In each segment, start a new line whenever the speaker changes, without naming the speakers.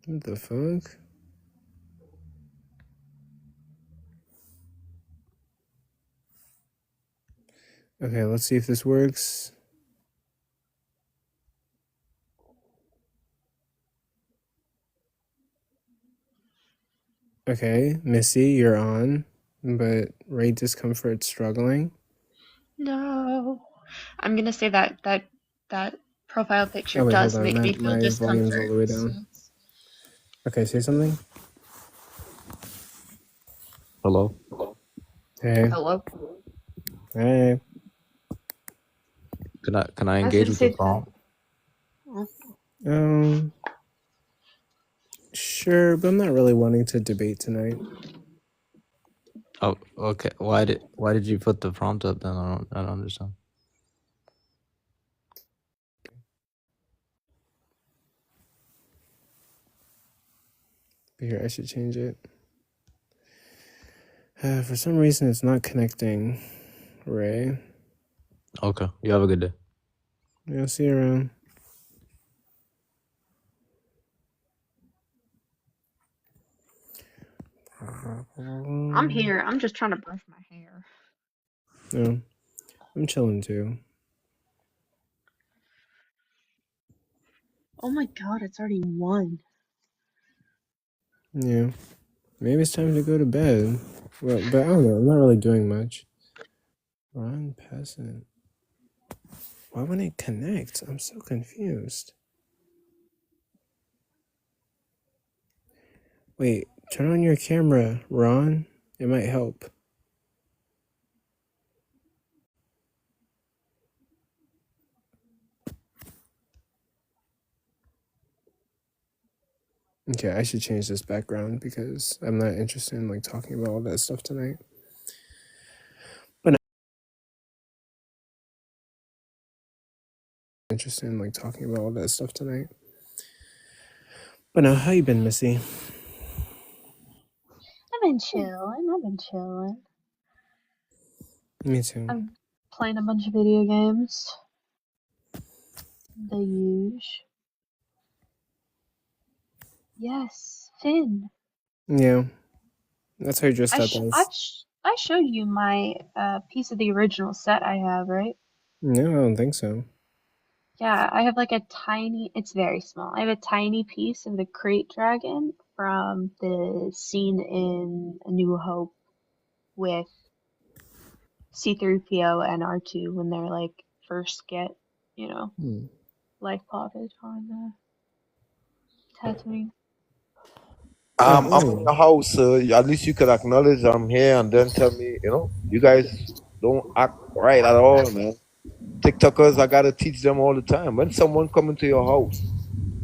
What the fuck? Okay, let's see if this works. Okay, Missy, you're on, but Ray Discomfort struggling.
No. I'm gonna say that profile picture
Wait,
does
hold on.
make me feel
My volume's all
discomfort.
the way down. Okay, say something.
Hello.
Hey.
Hello.
Hey.
Can I engage with the prompt?
Sure, but I'm not really wanting to debate tonight.
Oh, okay. Why did you put the prompt up then? I don't understand.
Here, I should change it. For some reason, it's not connecting. Ray.
Okay. You have a good day.
Yeah, see you around.
I'm here. I'm just trying to brush my hair.
No, I'm chilling too.
Oh my god, it's already 1.
Yeah. Maybe it's time to go to bed. Well, but I don't know. I'm not really doing much. Ron Peasant. Why wouldn't it connect? I'm so confused. Wait, turn on your camera, Ron. It might help. Okay, I should change this background because I'm not interested in like talking about all that stuff tonight. But I'm interested in like talking about all that stuff tonight. But now, how you been, Missy?
I've been chilling.
Me too.
I'm playing a bunch of video games. The huge. Yes, Finn.
Yeah, that's how you dressed up as.
I showed you my piece of the original set I have, right?
No, I don't think so.
Yeah, I have like a tiny, it's very small. I have a tiny piece of the crate dragon from the scene in A New Hope with C-3PO and R2 when they're like first get, life potted on Tatooine.
I'm in the house. At least you could acknowledge I'm here and then tell me, you guys don't act right at all, man. TikTokers, I gotta teach them all the time. When someone come into your house,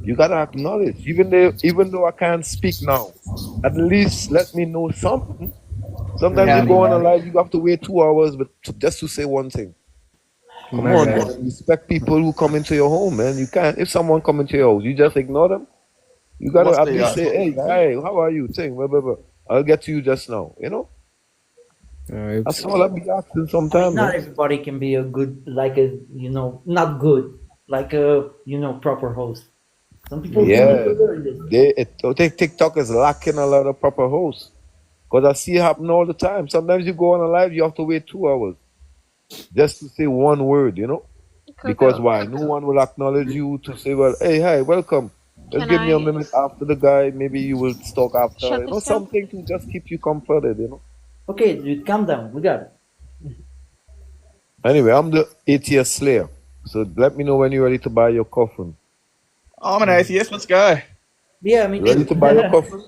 you gotta acknowledge. Even though I can't speak now, at least let me know something. Sometimes you go on a live, you have to wait 2 hours, but just to say one thing. Come on, man. Respect people who come into your home, man. You can't. If someone come into your house, you just ignore them. You gotta at least say, hey, how are you? Thing, blah, blah, blah. I'll get to you just now. That's all I'll be asking sometimes.
Not everybody can be a good, like a, not good, like a, proper host. Some people
TikTok is lacking a lot of proper hosts. Because I see it happen all the time. Sometimes you go on a live, you have to wait 2 hours just to say one word,
Coco.
Because why? No one will acknowledge you to say, well, hey, hi, welcome. Just give me a minute after the guy. Maybe you will talk after. Something to just keep you comforted,
Okay, dude, calm down. We got it.
Anyway, I'm the atheist slayer. So let me know when you're ready to buy your coffin.
I'm an atheist. Let's go.
Yeah, I mean,
ready to buy your coffin?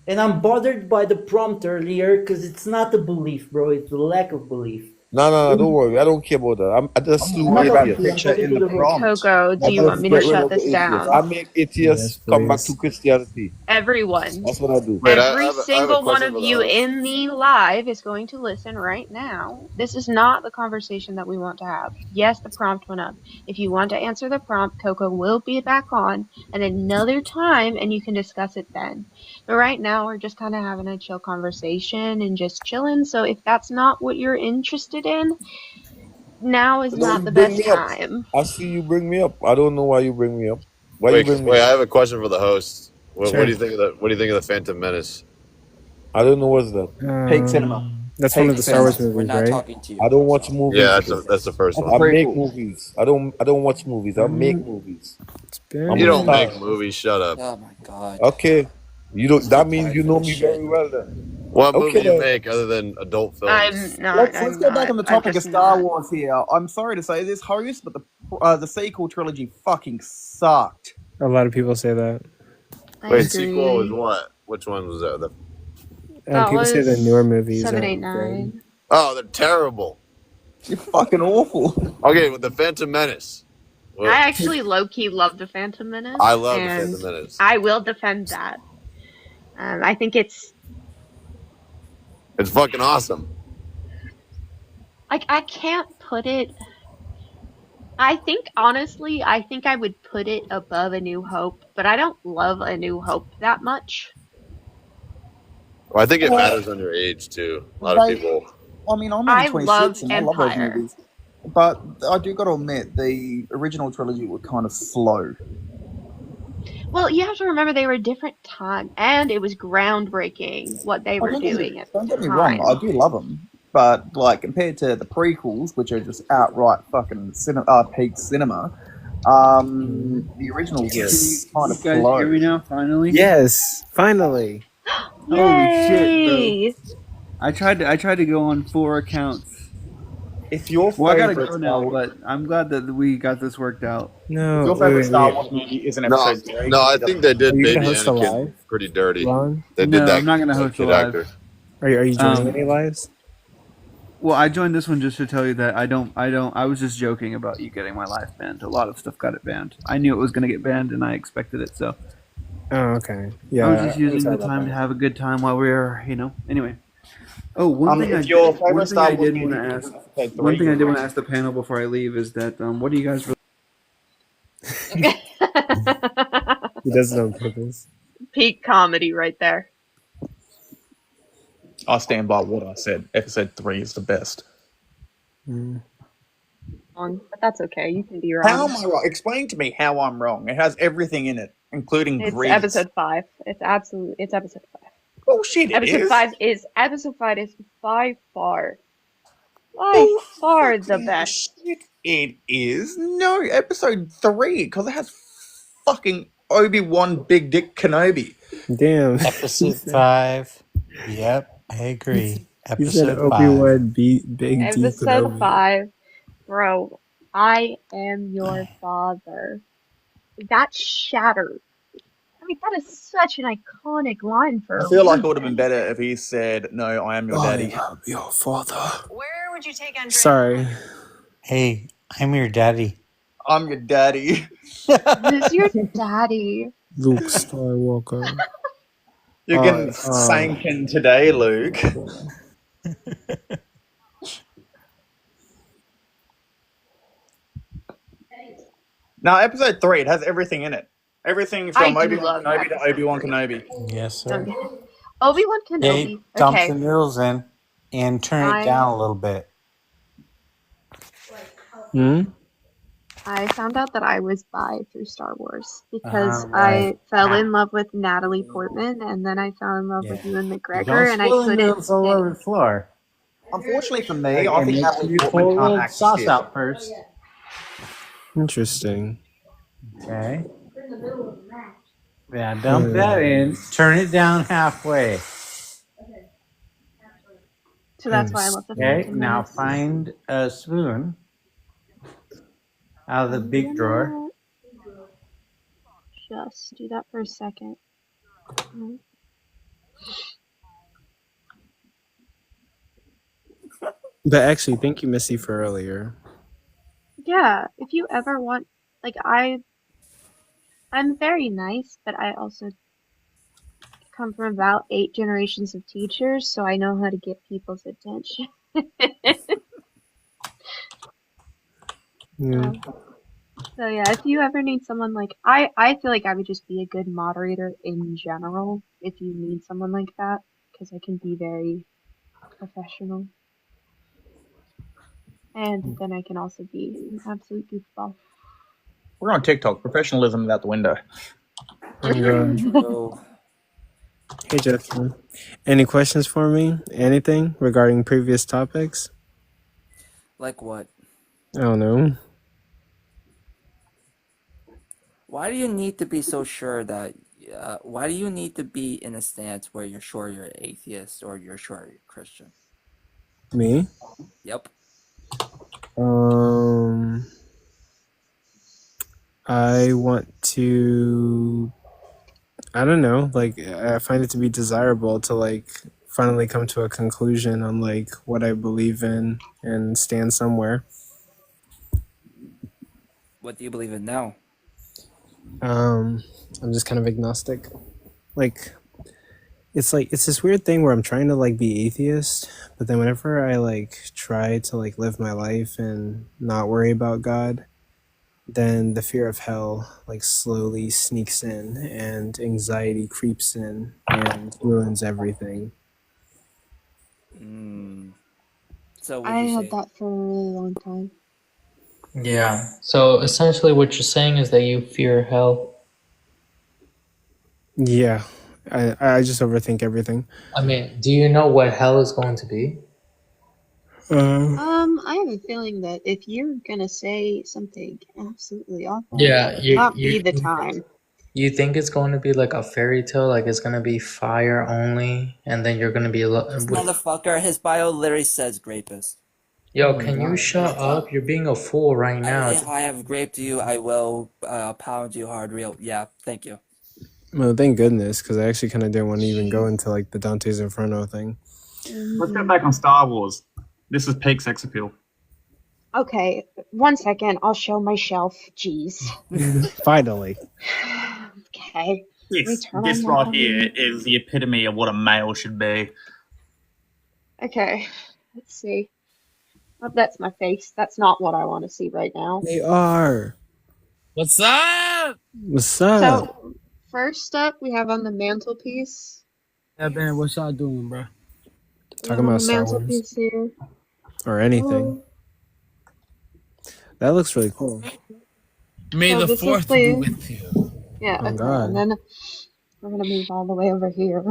And I'm bothered by the prompt earlier because it's not the belief, bro. It's the lack of belief.
No, don't worry. I don't care about that. I just slew atheists.
Coco, do you want me to shut this down?
I make atheists come back to Christianity.
Everyone.
That's what I do.
Every single one of you in the live is going to listen right now. This is not the conversation that we want to have. Yes, the prompt went up. If you want to answer the prompt, Coco will be back on at another time and you can discuss it then. But right now, we're just kind of having a chill conversation and just chilling. So if that's not what you're interested in, now is
No,
not
you
the
bring
best
me up.
time.
I see you bring me up. I don't know why you bring me up. Why you
Wait,
bring me
wait.
up?
I have a question for the host. What
Sure.
do you think of the What do you think of the Phantom Menace?
I don't know what's that.
Peak cinema.
That's
Peak
one of the Star Wars
cinema.
We're
movies,
not
right?
talking to you.
I don't watch
So.
movies.
Yeah,
Bro.
that's the first
That's
one.
a
I make
prequel.
movies. I don't watch movies. I make movies.
It's
I'm
You
a
don't
been.
make
star.
movies. Shut up.
Oh my god.
Okay. You
I'm
don't.
so
That means
tired
you
for
know
this
me
shit.
very well then.
What
Okay
movie do you
then.
make other than adult films?
I'm not.
Let's
I'm
go back
not.
on the
I'm
topic of
just
Star
not.
Wars here. I'm sorry to say this, host, but the sequel trilogy fucking sucked.
A lot of people say that.
I
Wait,
agree.
sequel was what? Which one was that?
That
People say the
was
newer movies
7,
are
8,
good.
9.
Oh, they're terrible.
You're fucking awful.
Okay, with the Phantom Menace. Well,
I actually low-key love the Phantom Menace.
I love the
and
Phantom Menace.
I will defend that. I think it's
fucking awesome.
like I can't put it. I think honestly, I think I would put it above A New Hope, but I don't love A New Hope that much.
Well, I think it matters on your age too. A lot of people.
I mean, I'm
I
only
love
26 and I love those
Empire.
movies. But I do got to admit, the original trilogy were kind of slow.
Well, you have to remember they were a different time, and it was groundbreaking what they were doing at
Don't
the
get me wrong, I
time.
do love them. But, like, compared to the prequels, which are just outright fucking peak cinema, the originals
Yes.
are kind of
You guys
slow.
hear me now? Finally.
Yes, finally.
Holy shit,
Yay!
bro! I tried to go on 4 accounts.
If your
Well, I gotta
favorite
go
Star
now,
Wars,
but I'm glad that we got this worked out.
No,
if your
wait,
favorite Star
wait.
Wars movie is an
No,
episode 3,
no, I think they
Are
did
you gonna
Baby
host a
Anakin
live,
pretty dirty.
Ron?
They did
No,
that.
I'm not gonna
that
host a
kid
live.
actor.
Are you joining any lives?
Well, I joined this one just to tell you that I was just joking about you getting my live banned. A lot of stuff got it banned. I knew it was gonna get banned, and I expected it. So
Oh, okay. Yeah,
I was just
I'm
using
sorry
the
about
time
that.
to have a good time while we were, Anyway. Oh, one thing
if your
one
favorite
thing
Star
I
Wars
did want
movie
to
is
ask.
episode 3,
One thing I did want to ask the panel before I leave is that what do you guys?
He does it on purpose.
Peak comedy right there.
I stand by what I said. Episode 3 is the best.
But that's okay. You can be
How
wrong.
am I wrong? Explain to me how I'm wrong. It has everything in it, including
It's
grease.
episode 5. It's episode 5.
Bullshit, it
Episode
is.
5 is by far the best.
Shit, it is. No, episode 3, because it has fucking Obi-Wan Big Dick Kenobi.
Damn.
Episode 5. Yep, I agree.
You said
Episode 5.
Obi-Wan Big D
Episode
Kenobi.
5, bro. I am your father. That shattered. I mean, that is such an iconic line for.
I feel like it would have been better if he said, "No, I am your daddy."
I am your father.
Where would you take Andrea?
Sorry.
Hey, I'm your daddy.
I'm your daddy.
Who's your daddy?
Luke Skywalker.
You're getting sankin' today, Luke. Now, episode 3, it has everything in it. Everything from
I do
Obi-Wan
love
Kenobi to
episode
Obi-Wan
3.
Kenobi.
Yes, sir.
Obi-Wan Kenobi.
Hey, dump
Okay.
the noodles in and turn it down a little bit.
I found out that I was bi through Star Wars because I fell in love with Natalie Portman, and then I fell in love with Ewan McGregor, and I couldn't
all over the floor.
Unfortunately for me, I think
Make
Natalie
sure you
Portman
pour a
can't
little
act
sauce
shit.
out first.
Interesting.
Okay. Yeah, dump that in. Turn it down halfway.
So that's why I love the
Okay,
Phantom
now
Menace.
find a spoon out of the big drawer.
Just do that for a second.
But actually, thank you, Missy, for earlier.
Yeah, if you ever want, like I'm very nice, but I also come from about 8 generations of teachers, so I know how to get people's attention.
Yeah.
So yeah, if you ever need someone like I feel like I would just be a good moderator in general if you need someone like that, because I can be very professional. And then I can also be an absolute goofball.
We're on TikTok. Professionalism is out the window.
Hey, Justin. Any questions for me? Anything regarding previous topics?
Like what?
I don't know.
Why do you need to be so sure that? Why do you need to be in a stance where you're sure you're an atheist or you're sure you're Christian?
Me?
Yep.
I want to. I don't know. Like, I find it to be desirable to like finally come to a conclusion on like what I believe in and stand somewhere.
What do you believe in now?
I'm just kind of agnostic. Like, it's this weird thing where I'm trying to like be atheist, but then whenever I like try to like live my life and not worry about God, then the fear of hell like slowly sneaks in and anxiety creeps in and ruins everything.
So
I had that for a really long time.
Yeah. So essentially what you're saying is that you fear hell.
Yeah. I just overthink everything.
I mean, do you know what hell is going to be?
I have a feeling that if you're gonna say something absolutely awful,
Yeah,
it would not be the time.
You think it's going to be like a fairy tale, like it's going to be fire only, and then you're going to be...
This motherfucker, his bio literally says rapist.
Yo, can you shut up? You're being a fool right now.
If I have raped you, I will pound you hard real. Yeah, thank you.
Well, thank goodness, because I actually kind of didn't want to even go into like the Dante's Inferno thing.
Let's get back on Star Wars. This is peak sex appeal.
Okay, 1 second. I'll show my shelf. Jeez.
Finally.
Okay.
This right here is the epitome of what a male should be.
Okay, let's see. Oh, that's my face. That's not what I want to see right now.
They are.
What's up?
What's up?
So, first up, we have on the mantelpiece.
Yeah, man, what y'all doing, bro?
Talking about Star Wars.
Mantelpiece here.
Or anything. That looks really cool.
May the fourth be with you.
Yeah,
Oh,
okay.
God.
And then we're gonna move all the way over here.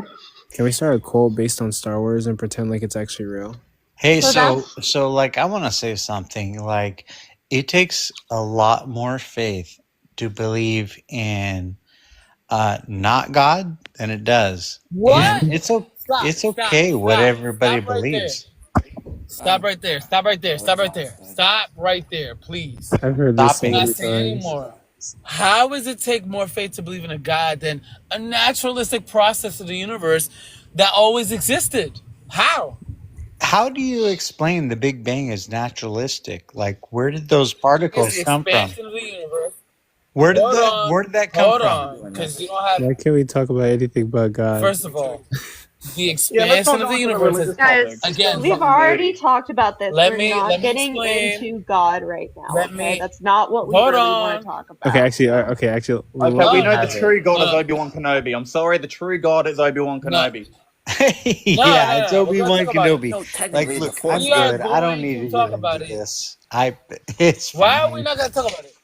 Can we start a cult based on Star Wars and pretend like it's actually real?
Hey,
So
so like, I want to say something. Like, it takes a lot more faith to believe in not God than it does.
What?
And it's okay what everybody believes.
Stop right there. Stop right there. Stop right there. Stop right there, please.
I've heard this so
I'm
many
not saying
times.
anymore. How does it take more faith to believe in a God than a naturalistic process of the universe that always existed? How?
How do you explain the Big Bang as naturalistic? Like, where did those particles
It's the
come from?
expansion of the universe.
Where did
Hold
that come
Hold
from?
on, because you don't have.
Why can't we talk about anything but God?
First of all, the expansion of the universe is
Guys,
again.
we've already talked about this.
Let
We're
me
not getting
explain.
into God right now.
Let
Okay,
me-
that's not what we
Hold
really
on.
want to talk about.
Okay, actually.
Okay, we know the true God is Obi-Wan Kenobi. I'm sorry, the true God is Obi-Wan Kenobi.
Yeah, it's
we're
Obi-Wan
gonna talk about it.
Kenobi.
No,
Like,
technically,
look,
the
I'm
We are
good. I don't
going
need
to
to
talk
get
about
into
it.
this. It's
Why are
fine.
we not gonna talk about it?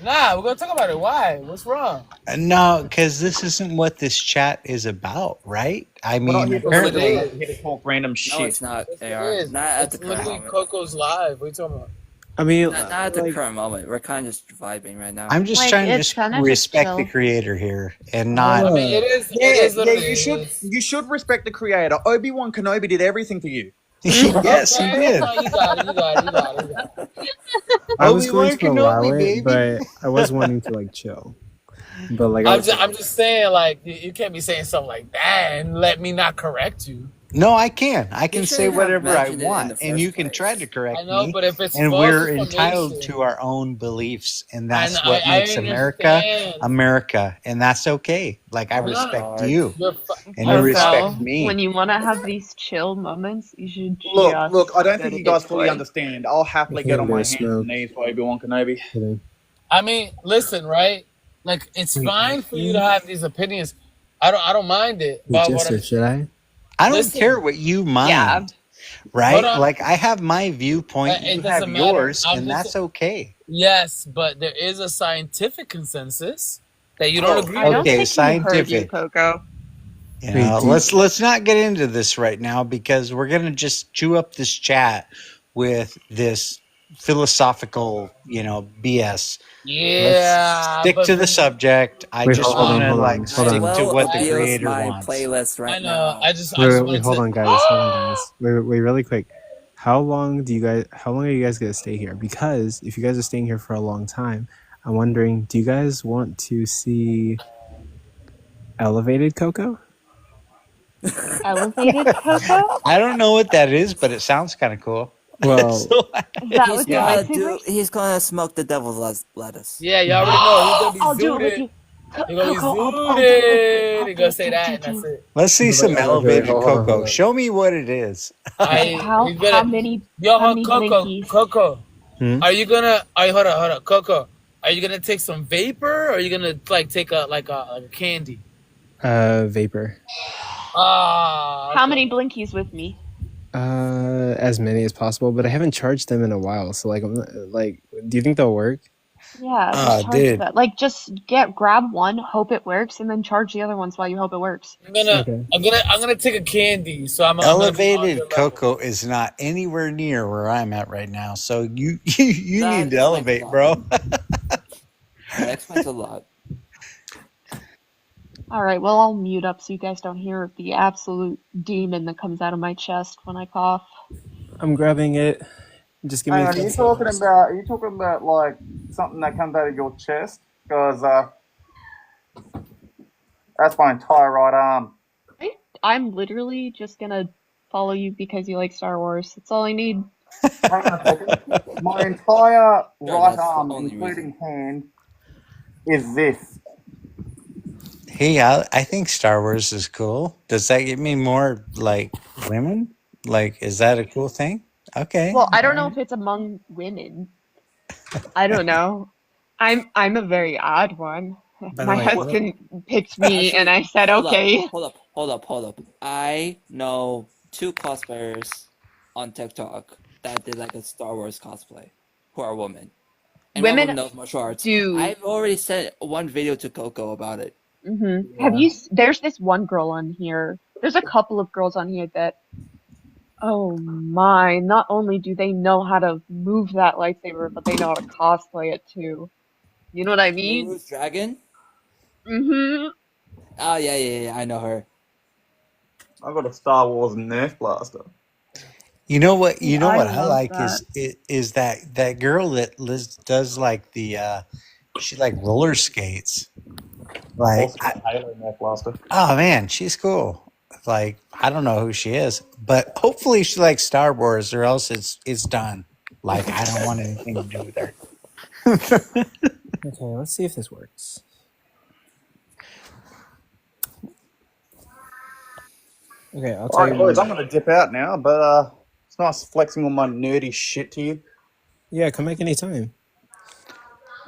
Nah, we're gonna talk about it. Why? What's wrong?
No, because this isn't what this chat is about, right? I
We're not
mean,
here for
Yes, it
apparently,
religion, we're here to talk random
No,
shit.
it's not.
Yes,
AR.
it is.
Not at
It's
the current
literally
moment.
Coco's live. What are you talking about?
I mean,
Not at the
like,
current moment. We're kind of just vibing right now.
I'm just
Like,
trying to
it's
just
kinda just
respect the
chill.
creator here and
I
not.
mean, it is.
Yeah,
It is what
yeah,
it is.
you should respect the creator. Obi-Wan Kenobi did everything for you.
Yes, he
Okay,
did.
no, you got it. You got it. You got it. You got it.
I was going
Obi-Wan
to allow
Kenobi,
it,
baby.
but I was wanting to like chill. But like,
I'm just saying, like, you can't be saying something like that and let me not correct you.
No, I can. I can
You
say
shouldn't have
whatever I
mentioned it in
want,
the
and you
first
can
place.
try to correct
I know,
me.
but if it's
And
false
we're entitled
information,
to our own beliefs, and
I
that's what
I
makes America
understand.
America, and that's okay. Like, I
No,
respect you,
you're
and you respect
Also,
me.
when you want to have these chill moments, you should
Look, I don't
go
think
to
you guys
his
fully
way.
understand. I'll happily get on my hands and knees for Obi-Wan Kenobi.
I mean, listen, right? Like, it's fine for you to have these opinions. I don't mind it. But what I'm
should I?
I don't
Listen.
care what you mind.
Yeah.
right?
on.
Like I have my viewpoint, you
It
have
doesn't matter.
yours,
I'm
and
just
that's okay.
yes, but there is a scientific consensus that you don't
Oh,
agree
I don't
with.
okay,
think he heard you,
scientific.
Coco.
You
Wait,
know, let's not get into this right now because we're gonna just chew up this chat with this philosophical, BS. Let's
Yeah,
stick
but
to the subject. I
wait,
just
hold
want
on,
to
hold on,
like
hold
I
stick
on.
to
will
what the
abuse
creator
my
wants.
playlist
I
right
know.
now.
I just
Wait,
wanted
hold
to.
on, guys. Hold on, guys. Wait, really quick. How long are you guys gonna stay here? Because if you guys are staying here for a long time, I'm wondering, do you guys want to see elevated Coco?
Elevated Coco?
I don't know what that is, but it sounds kind of cool.
Well,
So,
Is that with your lightsabers?
He's gonna smoke the devil's lettuce.
Yeah, you already know. He's gonna be
I'll do it with
zooted.
you.
He's gonna be
Coco, I'll do it with you.
zooted. He's gonna say that, and that's it.
let's see some elevated
hold
cocoa.
on.
Show me what it is.
Okay,
He's gonna. Coco,
blinkies?
Coco.
Hmm?
Are you gonna? Hold on, Coco. Are you gonna take some vapor, or are you gonna like take a candy?
Vapor.
How many blinkies with me?
As many as possible, but I haven't charged them in a while. So like, I'm not, like, do you think they'll work?
Yeah, just charge that. Like, just grab one, hope it works, and then charge the other ones while you hope it works.
I'm gonna take a candy. So I'm
Elevated cocoa is not anywhere near where I'm at right now. So you need to elevate, bro.
That explains a lot.
All right, well, I'll mute up so you guys don't hear the absolute demon that comes out of my chest when I cough.
I'm grabbing it. Just give me.
Hang on, are you talking about like something that comes out of your chest? Because that's my entire right arm.
I'm literally just gonna follow you because you like Star Wars. That's all I need.
Hang on a second. My entire right arm, including hand, is this.
Hey, I think Star Wars is cool. Does that get me more like women? Like, is that a cool thing? Okay.
Well, I don't know if it's among women. I don't know. I'm a very odd one. My husband picked me,
Actually,
and I said, okay.
Hold up. I know 2 cosplayers on TikTok that did like a Star Wars cosplay who are women. And one of them knows martial arts. I've already sent one video to Coco about it.
Mm-hmm. Have you? There's this one girl on here. There's a couple of girls on here that, oh my! Not only do they know how to move that lightsaber, but they know how to cosplay it too. You know what I mean?
Bruce Dragon?
Mm-hmm.
Oh yeah, I know her.
I got a Star Wars Nerf blaster.
You know what? You know
I
what I
love
like
that.
is that girl that does like the she like roller skates. Like,
Halo Nerf blaster.
oh man, she's cool. Like, I don't know who she is, but hopefully she likes Star Wars, or else it's done. Like, I don't want anything to do with her.
Okay, let's see if this works. Okay, I'll tell
Alright,
you.
boys, I'm gonna dip out now, but it's nice flexing all my nerdy shit to you.
Yeah, come back anytime.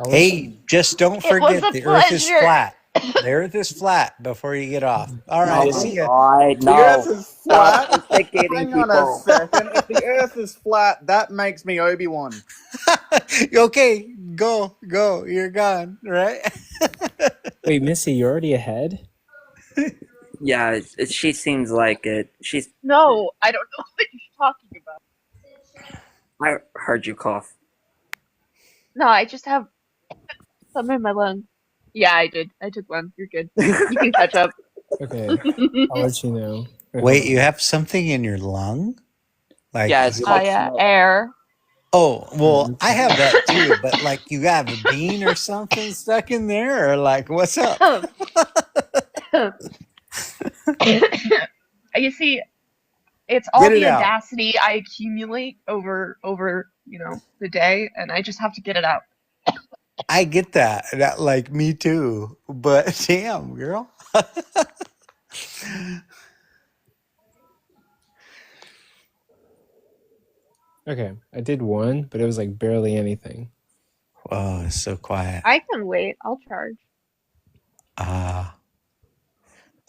Hey, just don't forget the Earth is flat. The Earth is flat before you get off. All right, see ya.
The Earth is flat. Hang on a second. If the Earth is flat, that makes me Obi-Wan.
Okay, go. You're gone, right?
Wait, Missy, you're already ahead?
Yeah, she seems like it.
No, I don't know what you're talking about.
I heard you cough.
No, I just have some in my lung. Yeah, I did. I took one. You're good. You can catch up.
Okay, I'll let you know.
Wait, you have something in your lung? Like,
Yeah, it's air.
Oh, well, I have that too, but like you have a bean or something stuck in there, or like, what's up?
You see, it's all
Get it
the
out.
audacity I accumulate over the day, and I just have to get it out.
I get that. That, like, me too. But damn, girl.
Okay, I did one, but it was like barely anything.
Oh, it's so quiet.
I can wait. I'll charge.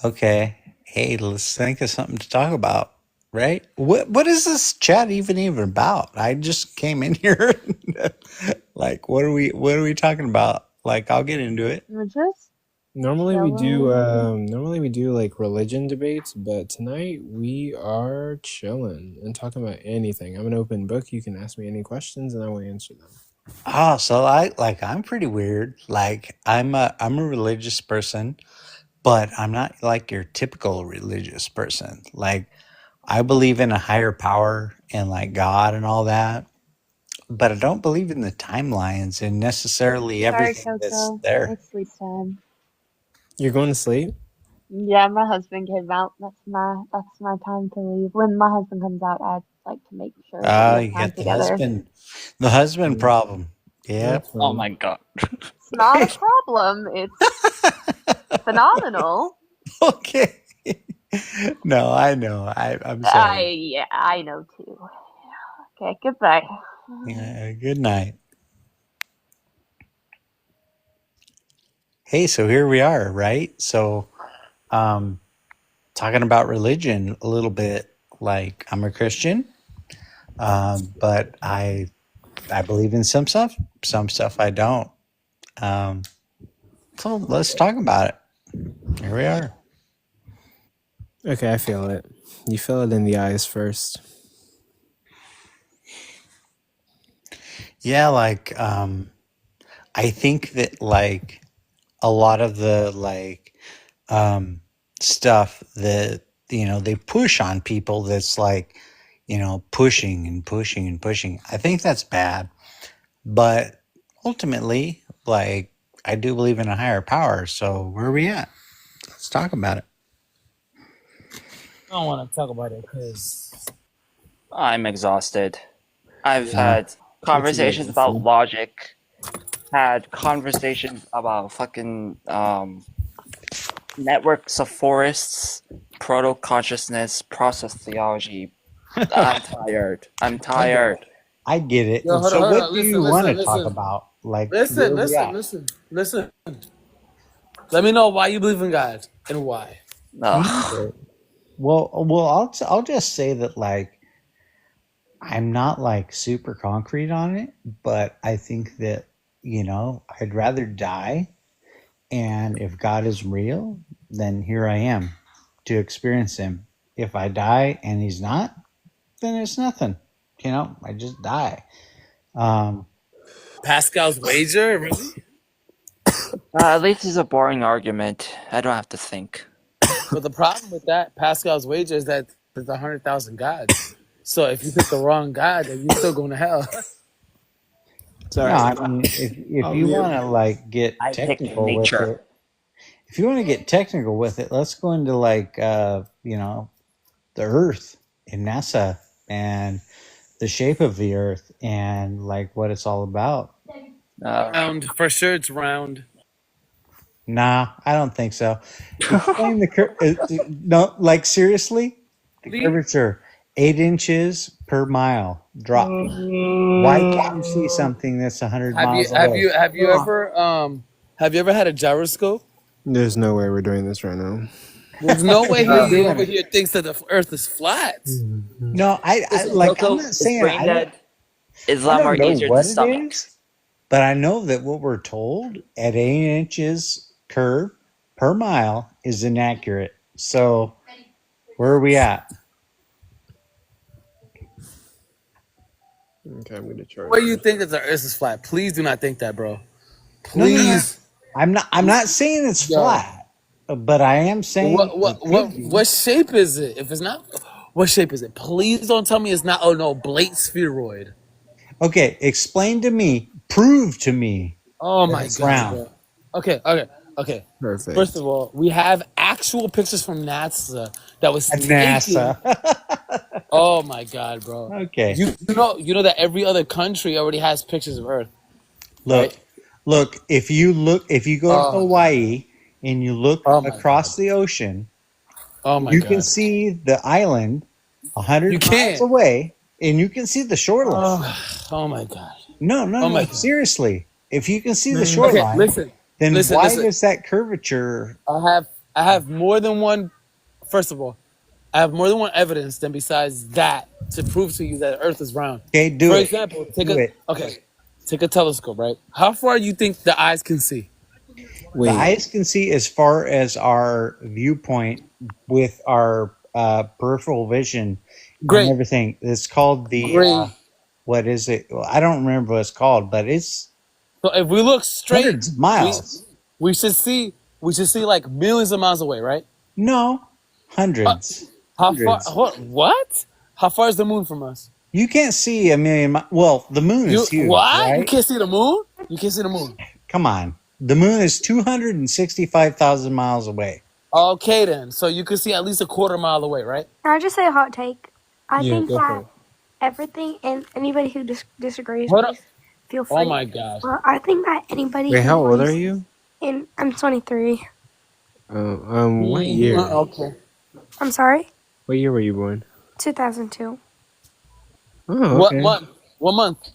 Okay. Hey, let's think of something to talk about. right? What is this chat even about? I just came in here. Like, what are we talking about? Like, I'll get into it.
We're just
Normally
chilling.
we do like religion debates, but tonight we are chilling and talking about anything. I'm an open book. You can ask me any questions and I will answer them.
Oh, so I'm pretty weird. Like, I'm a religious person, but I'm not like your typical religious person. Like, I believe in a higher power and like God and all that, but I don't believe in the timelines and necessarily
Sorry,
everything that's
Coco.
there.
It's sleep time.
You're going to sleep?
Yeah, my husband came out. That's my time to leave. When my husband comes out, I'd like to make sure that we have
You
time
get
together.
the husband problem. Yep.
Oh my god.
It's not a problem. It's phenomenal.
Okay. No, I know. I'm sorry.
Yeah, I know too. Okay, goodbye.
Yeah, good night. Hey, so here we are, right? So, talking about religion a little bit. Like, I'm a Christian, but I believe in some stuff I don't. So let's talk about it. Here we are.
Okay, I feel it. You feel it in the eyes first.
Yeah, like, I think that like a lot of the like stuff that they push on people, that's like pushing and pushing and pushing. I think that's bad, but ultimately, like, I do believe in a higher power. So where are we at? Let's talk about it.
I don't want to talk about it because
I'm exhausted. I've had conversations about logic, had conversations about fucking networks of forests, proto-consciousness, process theology. I'm tired. I'm tired.
I get it.
Yo, hold
So
on, hold
what
on.
do you want to talk about? Like,
Listen.
where we at?
Let me know why you believe in God and why.
Okay. Well, I'll just say that, like, I'm not like super concrete on it, but I think that I'd rather die, and if God is real, then here I am to experience Him. If I die and He's not, then it's nothing. I just die.
Pascal's wager, really?
At least it's a boring argument. I don't have to think.
But the problem with that Pascal's wager is that there's 100,000 gods. So if you pick the wrong god, then you're still going to hell.
Sorry.
No, I mean, if you want to like get technical with it, let's go into like the Earth and NASA and the shape of the Earth and like what it's all about.
Round, for sure, it's round.
Nah, I don't think so. Explain no, like, seriously, the curvature, 8 inches per mile drop. Why can't you see something that's 100 miles away?
Have you ever had a gyroscope?
There's no way we're doing this right now.
There's no way he over here thinks that the Earth is flat.
No, I'm not saying
brain dead. It's a lot more easier to stomach.
But I know that what we're told at 8 inches curve per mile is inaccurate. So where are we at?
Okay, I'm going to charge.
What do you think that the Earth is flat? Please do not think that, bro. Please.
No. I'm not saying it's flat, but I am saying
what shape is it? If it's not, what shape is it? Please don't tell me it's not. Oh no, Blake spheroid.
Okay, explain to me. Prove to me.
Oh my god.
Round.
Okay.
Perfect.
First of all, we have actual pictures from NASA that was
NASA.
taken. Oh my god, bro.
Okay.
You know that every other country already has pictures of Earth.
Look. If you go to Hawaii and you look across the ocean, you can see the island 100 miles away, and you can see the shoreline.
Oh my god.
No. Seriously, if you can see the shoreline, then why does that curvature?
I have more than one. First of all, I have more than one evidence than besides that to prove to you that Earth is round.
Okay, do
For
it.
example,
Do
take a telescope, right? How far do you think the eyes can see?
The eyes can see as far as our viewpoint with our peripheral vision and everything. It's called the what is it? Well, I don't remember what it's called, but it's
so if we look straight,
hundreds of miles.
We should see like millions of miles away, right?
No, hundreds.
How far? What? How far is the moon from us?
You can't see a million. Well, the moon is huge.
What?
Right?
You can't see the moon? You can't see the moon.
Come on. The moon is 265,000 miles away.
Okay, then. So you could see at least a quarter mile away, right?
Can I just say a hot take? I
Yeah,
think
go for
that
it.
everything, and anybody who disagrees,
Hold up.
please feel free.
Oh my God.
Well, I think that anybody.
Wait,
who
how old
believes
are you?
I'm 23.
What year?
Okay.
I'm sorry.
What year were you born?
2002.
Oh,
What
okay.
month? What month?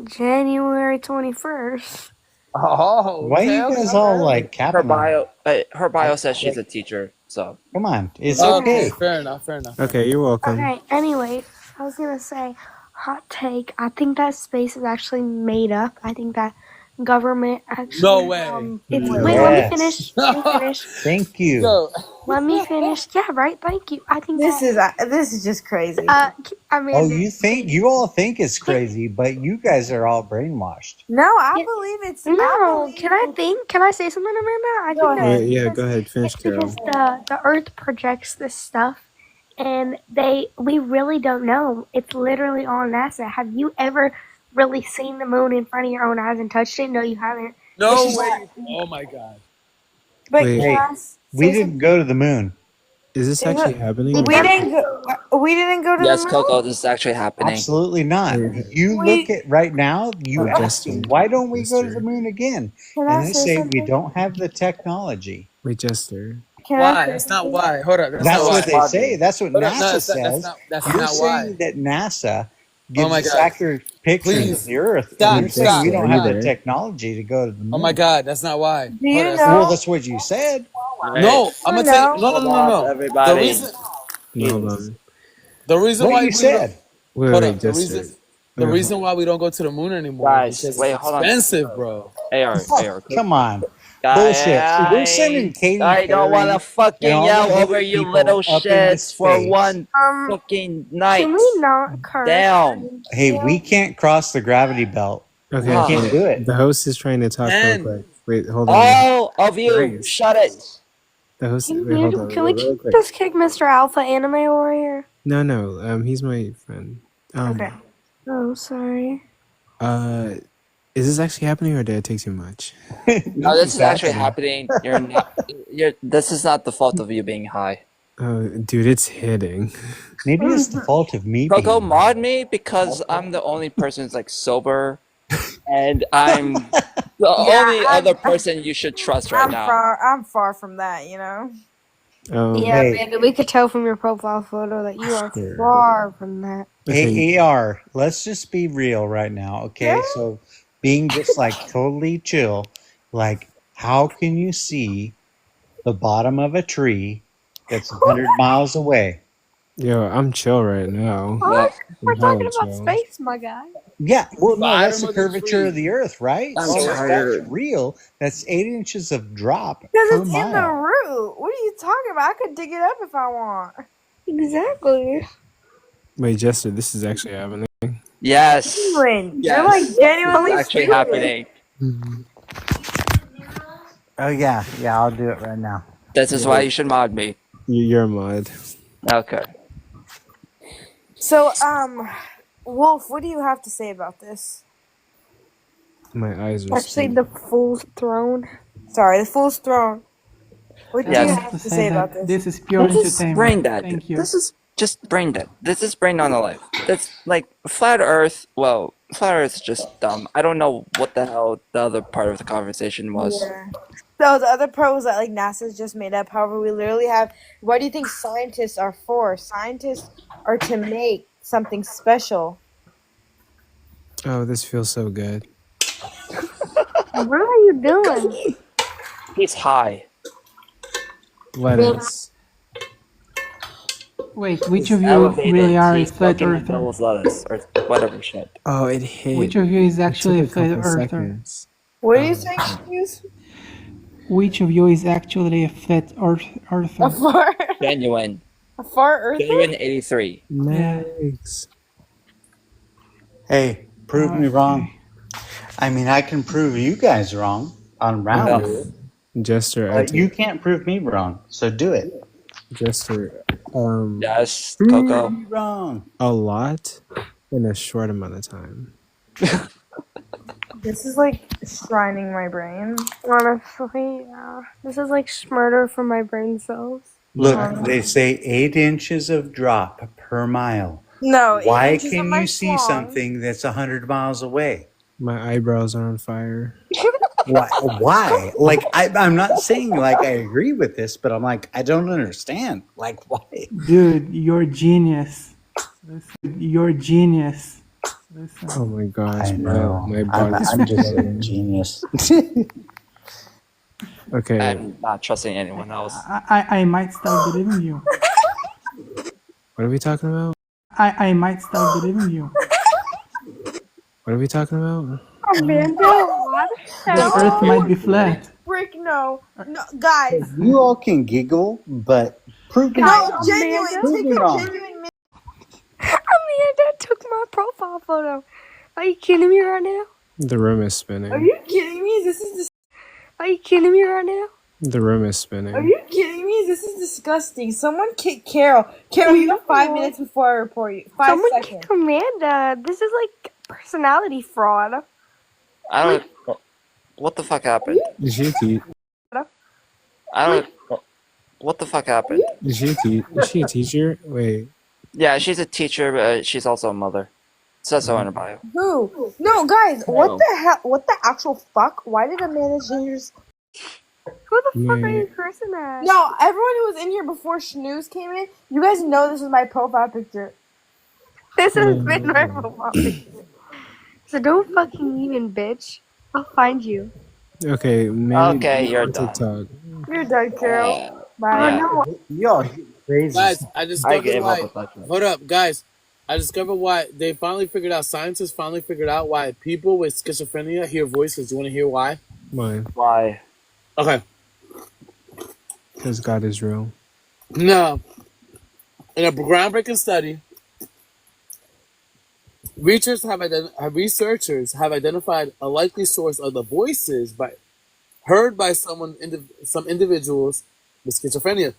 January 21st.
Oh,
Why are you guys all like capping on it?
Her bio says she's a teacher, so.
Come on, it's
Okay,
okay.
fair enough.
Okay, you're welcome.
Okay, anyway, I was going to say, hot take, I think that space is actually made up. I think that government actually...
No way.
Wait, let me finish.
Thank you.
Yo.
Let me finish. Yeah, right, thank you. I think
this is just crazy.
I mean...
Oh, you all think it's crazy, but you guys are all brainwashed.
No, I believe it's...
No, can I say something, Amanda? I think that
Yeah, go ahead. Finish, Carol.
because the Earth projects this stuff, and we really don't know. It's literally on NASA. Have you ever really seen the moon in front of your own eyes and touched it? No, you haven't.
No way. Oh my God.
But
Wait,
yes,
we didn't go to the moon.
Is this actually happening?
we didn't go to
Yes,
the moon.
Coco, this is actually happening.
Absolutely not. You look at right now, you ask them, why don't we go to the moon again?
Can I
And they
say
say
something?
we don't have the technology.
Wait, Jester.
Why? That's not why. Hold on.
That's what they say. That's what
Hold on,
NASA
no,
says.
that's
You're
not why.
saying that NASA
Oh my
gives
God.
accurate pictures
Please.
of the Earth,
Stop,
and you're saying
stop.
we don't have the
Either.
technology to go to the moon.
Oh my God, that's not why.
Do you know?
Well, that's what you said.
No, I'm gonna tell you.
No.
No.
Everybody.
The reason
No, hold on.
The reason
What
why
you
we
said.
Wait,
hold
wait,
up. The
Jester.
reason why we don't go to the moon anymore
Guys,
is because
wait,
it's
hold on.
expensive, bro.
AR.
Come on. Bullshit. See, we're sending Katy
I don't want to
Perry
fucking
and all
yell
the
over
other
you
people
little
up into
shits for
space.
one fucking night.
Can we not curse?
Damn.
Hey, we can't cross the gravity belt.
Okay,
We can't
wait.
do it.
The host is trying to talk real
And-
quick. Wait, hold on.
All of you,
Grace.
shut it.
The host. Wait, hold on.
Can we
real quick.
just kick Mr. Alpha Anime Warrior?
No. He's my friend.
Okay. Oh, sorry.
Is this actually happening, or did I take too much?
No, this is actually happening. This is not the fault of you being high.
Oh, dude, it's hitting.
Maybe it's the fault of me.
Coco,
being-
mod me because I'm the only person who's like sober, and I'm the only other person you should trust right now.
I'm far from that, you know.
Yeah,
Hey.
Amanda, we could tell from your profile photo that you are
Sure.
far from that.
Hey, AR, let's just be real right now, okay? So, being just like totally chill, like, how can you see the bottom of a tree that's 100 miles away?
Yo, I'm chill right now.
Oh, we're
I'm
talking
hella
about
chill.
space, my guy.
Yeah, well, no, that's
Bottom
the
of the
curvature
tree.
of the Earth, right?
I'm
So
tired.
that's real. That's 8 inches of drop
Because
per
it's in the
mile.
root. What are you talking about? I could dig it up if I want.
Exactly.
Wait, Jester, this is actually happening.
Yes.
Penguin.
Yes.
You're like genuinely
It's actually
stupid.
happening.
Oh, yeah, I'll do it right now.
This is why you should mod me.
You're a mod.
Okay.
So, Wolf, what do you have to say about this?
My eyes are
Actually,
spinning.
the Fool's Throne.
Sorry, the Fool's Throne. What do you
Yes.
have to say about this?
This is pure
This is
entertainment.
brain dead.
Thank you.
This is just brain dead. This is brain on the life. That's like flat Earth. Well, flat Earth is just dumb. I don't know what the hell the other part of the conversation was.
Yeah. So the other part was that like NASA's just made up. However, we literally have. What do you think scientists are for? Scientists are to make something special.
Oh, this feels so good.
What are you doing?
He's high.
Lettuce.
Wait, which of you
Elevated,
really are a
he's
flat
fucking
earther?
Devil's lettuce or whatever shit.
Oh, it hit.
Which of you is actually a
It took
flat
couple
earther?
seconds.
What are you saying, Hughes?
Which of you is actually a flat earther?
A far,
Genuine.
a far earther?
Genuine 83.
Next.
Hey, prove me wrong. I mean, I can prove you guys wrong on round.
Jester,
But you can't prove me wrong, so do it.
Jester,
Yes,
prove
Coco.
me wrong.
a lot in a short amount of time.
This is like shrining my brain.
Honestly, yeah. This is like smarter for my brain cells.
Look, they say 8 inches of drop per mile.
No, 8
Why
inches of
can
my
you see
schlong.
something that's 100 miles away?
My eyebrows are on fire.
Why? Why? Like, I'm not saying like I agree with this, but I'm like, I don't understand. Like, why?
Dude, you're genius. Listen, you're genius. Listen.
Oh my gosh,
I know.
my
I'm
body's
just a genius.
Okay.
I'm not trusting anyone else.
I might start believing you.
What are we talking about?
I might start believing you.
What are we talking about?
Amanda, what?
The earth might be flat.
Frick, no. No, guys.
You all can giggle, but prove me
No,
wrong.
genuine.
Prove
Take
me
a
wrong.
genuine minute.
Amanda took my profile photo. Are you kidding me right now?
The room is spinning.
Are you kidding me? This is
Are you kidding me right now?
The room is spinning.
Are you kidding me? This is disgusting. Someone kick Carol. Carol, you have 5 minutes before I report you. 5
Someone
seconds.
kick Amanda. This is like personality fraud.
I don't. What the fuck happened?
Is she a teacher?
I don't. What the fuck happened?
Is she a teacher? Wait.
Yeah, she's a teacher, but she's also a mother. It says so in her bio.
Who? No, guys. What the hell? What the actual fuck? Why did Amanda change?
Who the fuck are you cursing at?
No, everyone who was in here before Schnooze came in, you guys know this is my profile picture.
This has been my profile picture. So don't fucking even, bitch. I'll find you.
Okay, maybe.
Okay, you're
on
done.
TikTok.
You're done, Carol. Bye.
Yeah.
Yo, crazy.
Guys, I
I
discovered
gave
why.
up with that shit.
Hold up, guys. I discovered why they finally figured out. Scientists finally figured out why people with schizophrenia hear voices. You want to hear why?
Why?
Why?
Okay.
Because God is real.
No. In a groundbreaking study, researchers have identified a likely source of the voices heard by some individuals with schizophrenia,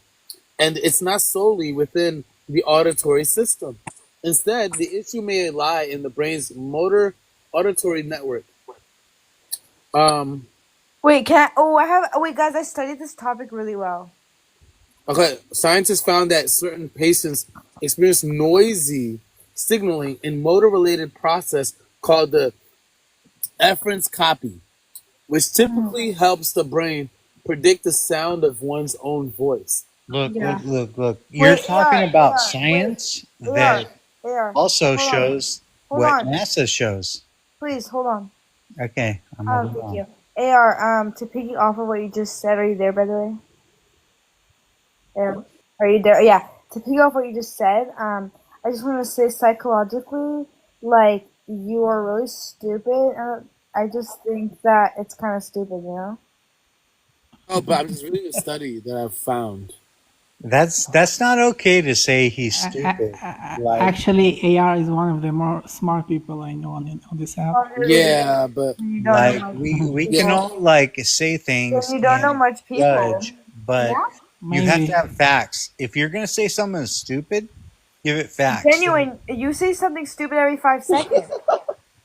and it's not solely within the auditory system. Instead, the issue may lie in the brain's motor auditory network.
Wait, can I? Oh, I have. Wait, guys, I studied this topic really well.
Okay, scientists found that certain patients experience noisy signaling in motor-related process called the efferent copy, which typically helps the brain predict the sound of one's own voice.
Look. You're
Wait,
talking
AR,
about
AR,
science
wait,
that
AR,
also
hold on.
shows
Hold
what
on.
NASA shows.
Please hold on.
Okay, I'm moving
Thank
on.
you. AR, to piggy off of what you just said, are you there, by the way? AR, are you there? Yeah. To piggy off what you just said, I just want to say psychologically, like, you are really stupid. I just think that it's kind of stupid, you know?
Oh, but I'm just reading a study that I've found.
That's not okay to say he's stupid. Like,
Actually, AR is one of the more smart people I know on this app.
Yeah, but
You don't
like
know much
we
people.
can all like say things
You don't know
and
much people.
judge, but you have
Maybe.
to have facts. If you're gonna say something is stupid, give it facts.
Genuine, you say something stupid every 5 seconds.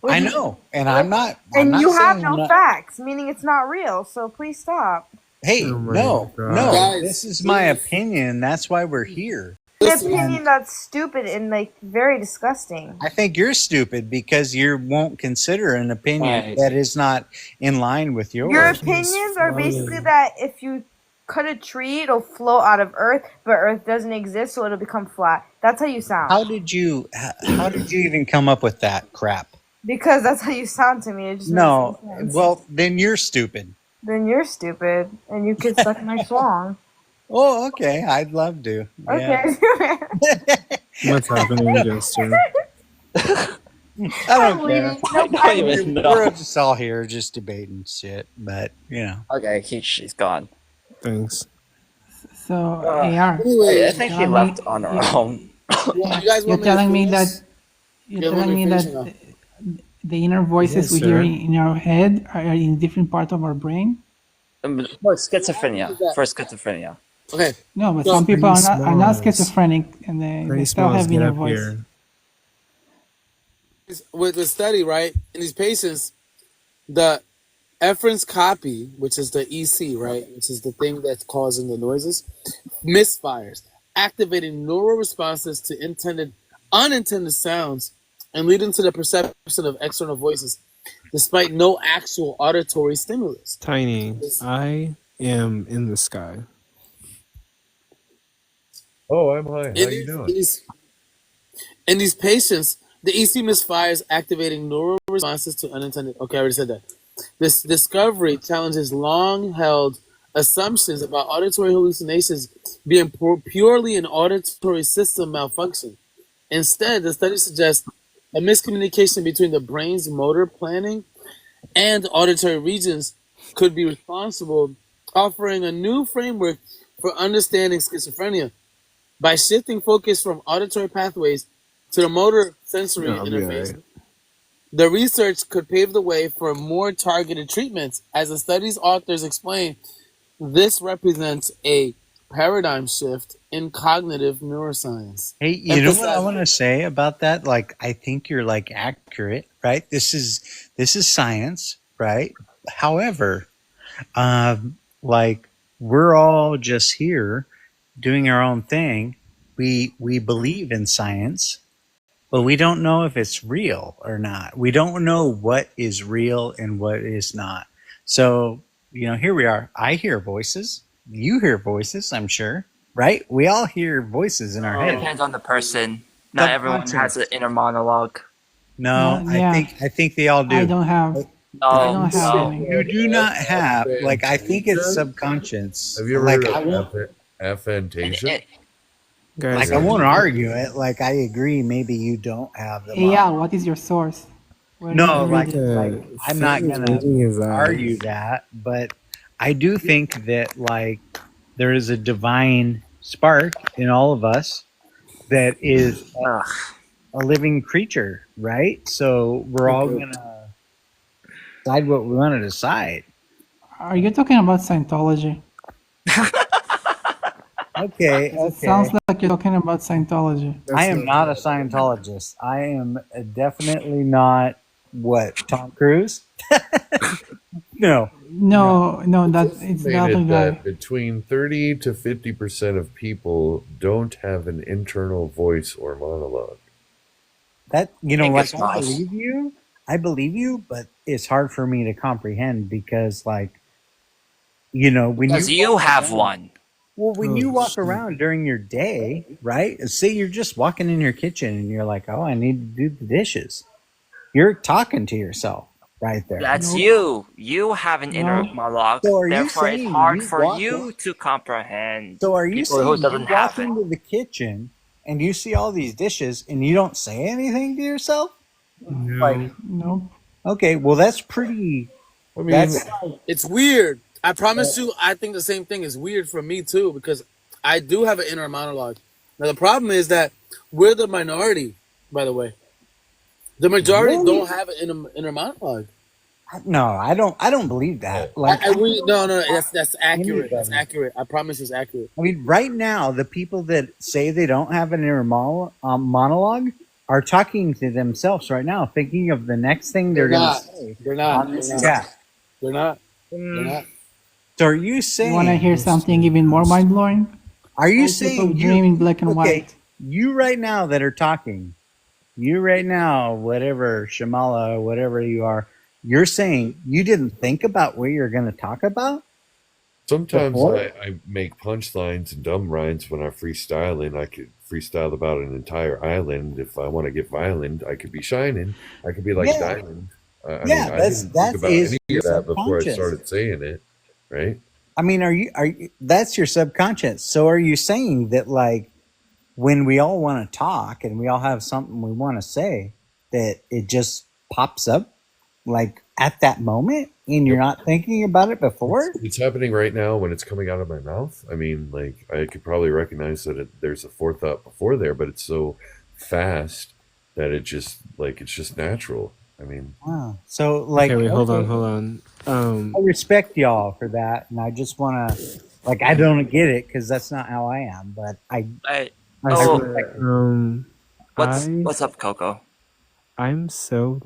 I know, and I'm not. I'm
And
not
you have
saying I'm
no
not-
facts, meaning it's not real, so please stop.
Hey,
Oh my
no,
God.
no.
Guys,
This is my opinion. That's why we're here.
An
listen,
opinion that's stupid and, like, very disgusting.
I think you're stupid because you won't consider an opinion
Right.
that is not in line with yours.
Your opinions are basically that if you cut a tree, it'll float out of Earth, but Earth doesn't exist, so it'll become flat. That's how you sound.
How did you even come up with that crap?
Because that's how you sound to me. It just
No,
makes no sense.
well, then you're stupid.
Then you're stupid, and you could suck my schlong.
Oh, okay. I'd love to. Yeah.
Okay.
What's happening, Jester?
I don't
I'm
care.
leaving. Nope, I'm leaving.
We're just all here, just debating shit. But you know.
Okay, she's gone.
Thanks.
So AR,
I think she left on her own.
you're telling me that the inner voices we hear in our head are in different parts of our brain.
For schizophrenia.
Okay.
No, but some people are not schizophrenic and they still have inner voice.
Here.
With the study, right, in these patients, the efference copy, which is the EC, right, which is the thing that's causing the noises, misfires, activating neural responses to unintended sounds and leading to the perception of external voices, despite no actual auditory stimulus.
Tiny, I am in the sky.
Oh, I'm high. How you doing?
In these patients, the EC misfires, activating neural responses to unintended. Okay, I already said that. This discovery challenges long-held assumptions about auditory hallucinations being purely an auditory system malfunction. Instead, the study suggests a miscommunication between the brain's motor planning and auditory regions could be responsible, offering a new framework for understanding schizophrenia. By shifting focus from auditory pathways to the motor sensory interface, the research could pave the way for more targeted treatments. As the study's authors explain, this represents a paradigm shift in cognitive neuroscience.
Hey, you know what I want to say about that? Like, I think you're like accurate, right? This is science, right? However, like we're all just here doing our own thing. We believe in science, but we don't know if it's real or not. We don't know what is real and what is not. So, you know, here we are. I hear voices. You hear voices, I'm sure, right? We all hear voices in our
It
head.
depends on the person. Not everyone has an inner monologue.
No,
Yeah.
I think they all do.
I don't have. I don't have any.
You do not have. Like, I think it's subconscious.
Have you ever
like,
heard of aphantasia?
Like, I won't argue it. Like, I agree. Maybe you don't have them.
Yeah, what is your source? Where
No,
did you read
like
it?
I'm not gonna argue that, but I do think that like there is a divine spark in all of us that is a living creature, right? So we're all gonna decide what we want to decide.
Are you talking about Scientology?
Okay,
It sounds like you're talking about Scientology.
I am not a Scientologist. I am definitely not Tom Cruise? No.
No, that it's not a
Estimated
guy.
that between 30 to 50% of people don't have an internal voice or monologue.
That you know,
think
like
it's
I
nice.
believe you. I believe you, but it's hard for me to comprehend because, like, you know, when
Because you have one.
Well, when you walk around during your day, right? Say you're just walking in your kitchen and you're like, "Oh, I need to do the dishes." You're talking to yourself right there.
That's you. You have an inner monologue.
So are you
Therefore, it's
saying
hard
you
for
walk
you to comprehend.
So are you
people
saying
who
you
doesn't have
walk
it?
into the kitchen and you see all these dishes and you don't say anything to yourself? Like,
no.
Okay, well that's pretty.
I
mean,
it's weird. I promise you, I think the same thing is weird for me too, because I do have an inner monologue. Now the problem is that we're the minority, by the way. The majority
Really?
don't have an inner monologue.
No, I don't believe that. Like,
No, that's accurate. That's accurate. I promise it's accurate.
I mean, right now, the people that say they don't have an inner monologue are talking to themselves right now, thinking of the next thing they're going to say.
They're not.
on this
They're not.
chat.
They're not. They're not.
So are you saying?
You want to hear something even more mind blowing?
Are you
Old
saying
people
you
dream in black and
okay,
white?
You right now that are talking, you right now, whatever Shamala, whatever you are, you're saying you didn't think about what you're going to talk about?
Sometimes
Before?
I make punchlines and dumb rhymes when I'm freestyling. I could freestyle about an entire island. If I want to get violent, I could be shining. I could be like
Yeah.
Diamond. I
Yeah,
mean, I
that's-
didn't
that
think about
is
any of that before I
subconscious.
started saying it, right?
I mean, are you? That's your subconscious. So are you saying that like when we all want to talk and we all have something we want to say, that it just pops up like at that moment and you're not thinking about it before?
It's happening right now when it's coming out of my mouth. I mean, like I could probably recognize that there's a forethought before there, but it's so fast that it's just natural. I mean,
Wow. So like,
okay, wait, hold on.
I respect y'all for that, and I just want to, like, I don't get it because that's not how I am, but
What's up, Coco?
I'm so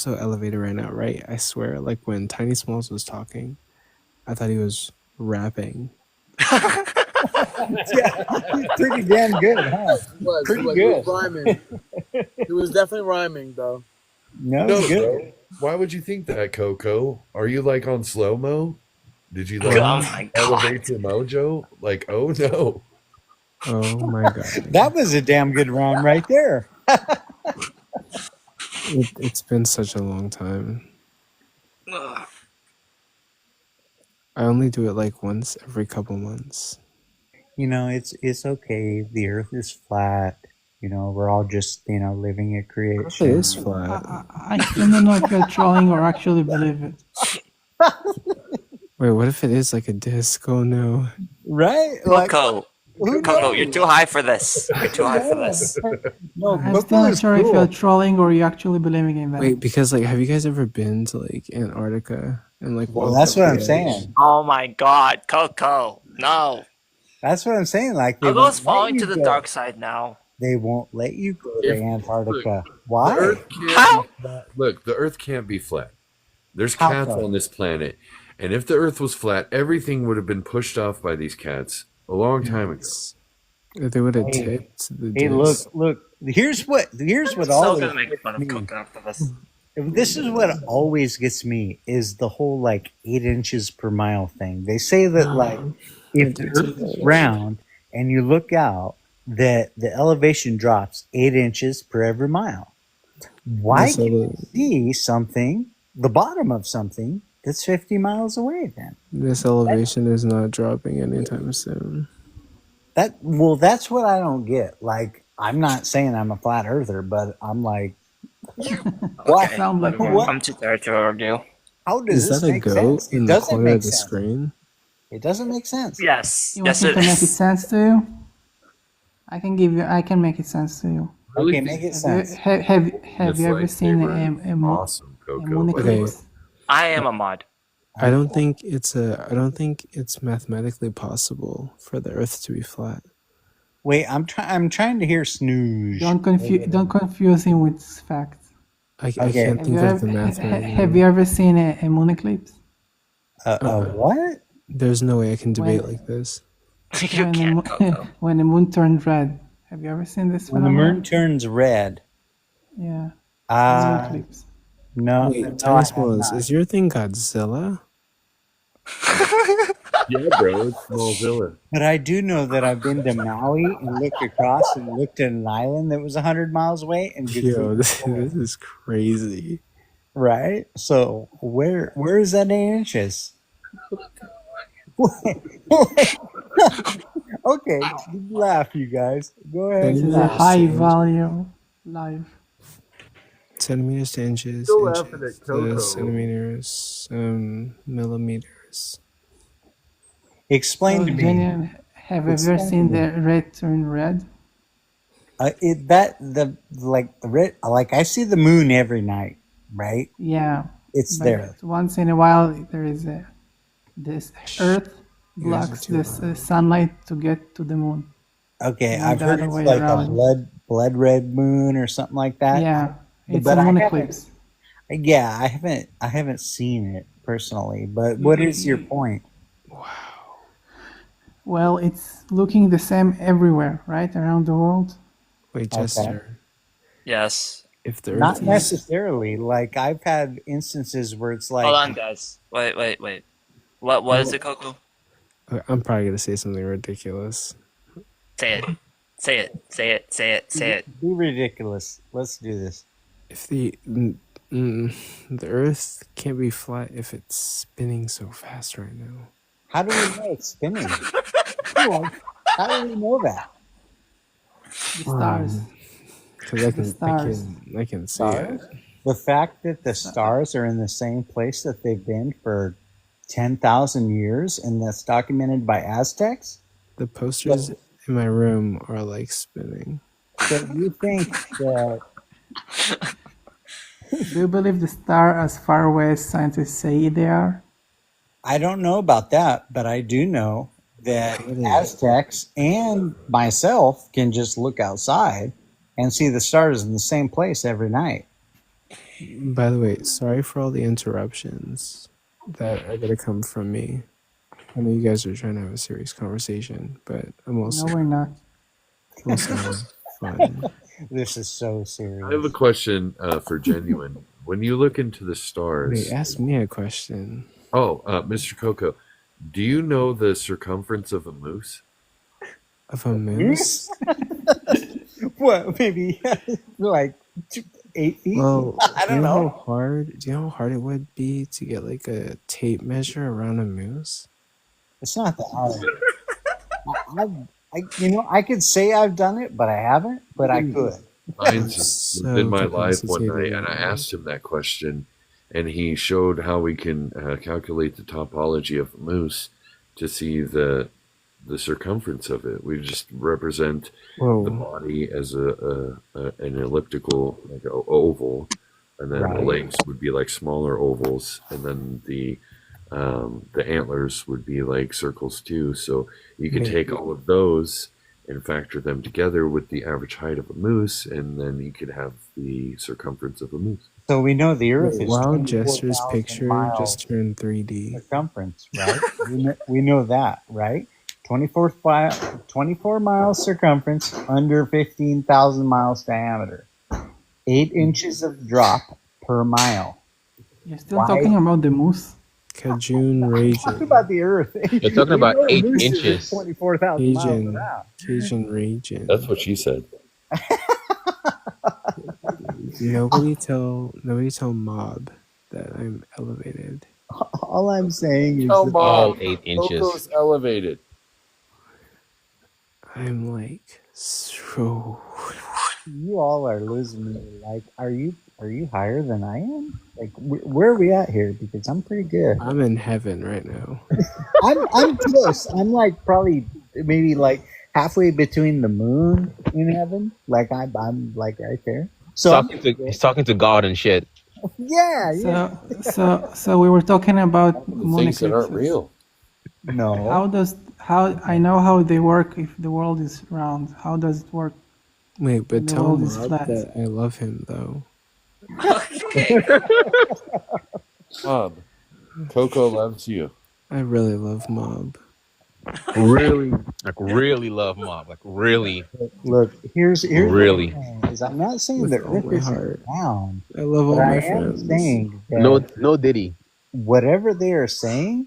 elevated right now, right? I swear, like when Tiny Smalls was talking, I thought he was rapping.
Yeah, he's pretty damn good, huh?
He was rhyming. He was definitely rhyming, though.
No,
no,
good.
bro. Why would you think that, Coco? Are you like on slow mo? Did you
Oh my
elevate your mojo? Like, oh no.
Oh my god.
That was a damn good rhyme right there.
It's been such a long time. I only do it like once every couple months.
You know, it's okay. The Earth is flat. You know, we're all just living a creation.
It is flat.
I don't know if you're trolling or actually believe it.
Wait, what if it is like a disc? Oh no.
Right?
Coco, Coco, you're too high for this. You're too high for this.
No,
I'm still not sure if you're trolling or you're actually believing in that.
Wait, because like, have you guys ever been to like Antarctica and like?
Well, that's what I'm saying.
Oh my God, Coco, no.
That's what I'm saying. Like, they
Coco's
won't let
falling
you
to the
go.
dark side now.
They won't let you go to Antarctica.
The
Why?
Earth can't be flat. Look, the Earth can't be flat. There's
How
cats
so?
on this planet, and if the Earth was flat, everything would have been pushed off by these cats a long time ago.
If they would have
Hey,
tipped the
Hey,
disc.
look. Here's what
So
always
gonna make
gets
fun of
me.
Coco after this.
This is what always gets me is the whole like 8 inches per mile thing. They say that like if the Earth is round and you look out, that the elevation drops 8 inches per every mile. Why
This
can't you
ele-
see something, the bottom of something that's 50 miles away? Then
This elevation is not dropping anytime soon.
that's what I don't get. Like, I'm not saying I'm a flat earther, but I'm like, what?
Okay,
Sound like
What?
I'm too tired to argue.
How does
Is
this
that a
make
goat
sense?
in
It
the
doesn't
corner
make
of the
sense.
screen?
It doesn't make sense.
Yes,
You want
yes
me
it
to make it
is.
sense to you? I can make it sense to you.
Okay, make it sense.
Have you ever
This
seen
lightsaber is awesome,
a
Coco.
moon
by the way.
eclipse?
I am a mod.
I don't think it's mathematically possible for the Earth to be flat.
Wait, I'm trying to hear snooze.
Don't confuse him with facts.
I
Okay.
can't think of the math right
Have
now.
you ever seen a moon eclipse?
What?
There's no way I can debate like this.
You can't, Coco.
When the moon turned red. Have you ever seen this
When the
phenomenon?
moon turns red.
Yeah. Moon
Uh,
eclipse.
no.
Wait,
no, I
Tiny
have
Smalls,
not.
is your thing Godzilla?
Yeah, bro, it's Smallzilla.
But I do know that I've been to Maui and looked across and looked at an island that was 100 miles away and could
Yo,
see
this
the shore.
is crazy.
Right? So where is that 8 inches? Okay, laugh, you guys. Go ahead.
This
and
is a
laugh.
high value live.
Centimeters to inches,
Still laughing
inches
at Coco.
to centimeters, millimeters.
Explain
So,
to me.
Jenny, have you ever seen the red turn red?
The red, like I see the moon every night, right?
Yeah.
It's
But
there.
once in a while, there is this Earth
You guys are
blocks
too
this
loud.
sunlight to get to the moon.
Okay,
Not
I've
the
heard
other
it's
way
like
around.
a blood red moon or something like that.
Yeah, it's
But
a
I
moon
haven't-
eclipse.
Yeah, I haven't seen it personally. But what is your point?
Well, it's looking the same everywhere, right, around the world.
Wait, Chester.
Yes.
If the
Not
Earth is
necessarily. Like I've had instances where it's like,
Hold on, guys. Wait. What is it, Coco?
I'm probably gonna say something ridiculous.
Say it. Say it. Say it. Say it. Say it.
be ridiculous. Let's do this.
If the Earth can't be flat if it's spinning so fast right now.
How do we know it's spinning? How do we know that?
The stars.
Because
stars.
I can see it.
The fact that the stars are in the same place that they've been for 10,000 years, and that's documented by Aztecs.
The posters in my room are like spinning.
So you think that?
Do you believe the stars as far away as scientists say they are?
I don't know about that, but I do know that Aztecs and myself can just look outside and see the stars in the same place every night.
By the way, sorry for all the interruptions that are going to come from me. I know you guys are trying to have a serious conversation, but I'm also...
No, we're not.
I'm also having fun.
This is so serious.
I have a question for Genuine. When you look into the stars...
Wait, ask me a question.
Oh, Mr. Coco, do you know the circumference of a moose?
Of a moose?
What, maybe like 8 feet?
Well,
I don't know.
Do you know how hard it would be to get like a tape measure around a moose?
It's not that hard. I could say I've done it, but I haven't. But I could.
Mine's in my life one night, and I asked him that question, and he showed how we can calculate the topology of a moose to see the circumference of it. We just represent the body as an elliptical, like an oval, and then the legs would be like smaller ovals, and then the antlers would be like circles too. So you can take all of those and factor them together with the average height of a moose, and then you could have the circumference of a moose.
So we know the Earth is
Wild Jester's picture
miles
just turned 3D.
circumference, right? we know that, right? 24 miles circumference, under 15,000 miles diameter. 8 inches of drop per mile.
You're still talking about the moose?
Cajun region.
Talk about the Earth.
You're talking about 8 inches.
24,000 miles around.
Cajun region.
That's what she said.
Nobody tell Mob that I'm elevated.
All I'm saying is
Tell
that
Mom,
8 inches.
Coco's elevated.
I'm like so.
you all are losing me. Like, are you higher than I am? Like, where are we at here? Because I'm pretty good.
I'm in heaven right now.
I'm close. I'm like probably maybe like halfway between the moon in heaven. Like I'm like right there. So
He's talking to God and shit.
Yeah.
So we were talking about moon
Things that aren't
eclipses.
real.
No.
How I know how they work if the world is round. How does it work?
Wait, but
The
tell
world is
Mob
flat.
that I love him though.
Mob, Coco loves you.
I really love Mob.
Really love Mob. Like really.
Look, here's
Really?
what I'm saying, is I'm not saying
With
the
all
Earth
my
is
heart.
round.
I love all
But
my
I am
friends.
saying that
No Diddy.
whatever they are saying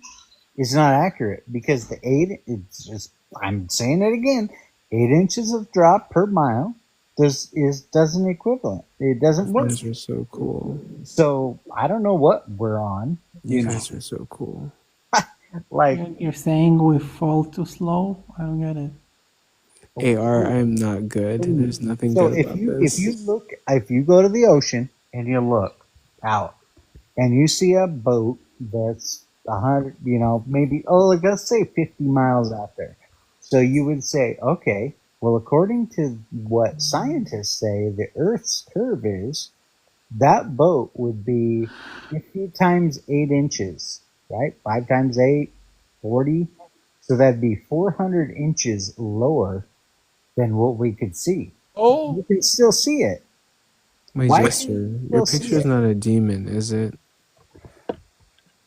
is not accurate because it's just, I'm saying it again, 8 inches of drop per mile doesn't equivalent. It doesn't
You
work.
guys are so cool.
So I don't know what we're on.
You
know.
guys are so cool.
Like,
You're saying we fall too slow? I don't get it.
AR, I'm not good. There's nothing
so
good
if
about
you
this.
if you go to the ocean and you look out and you see a boat that's 100, maybe like let's say 50 miles out there. So you would say, okay, well, according to what scientists say, the Earth's curve is, that boat would be 50 times 8 inches, right? 5 times 8, 40. So that'd be 400 inches lower than what we could see.
Oh,
you can still see it.
My
Why
Jester,
can you
your
still see
picture's
it?
not a demon, is it?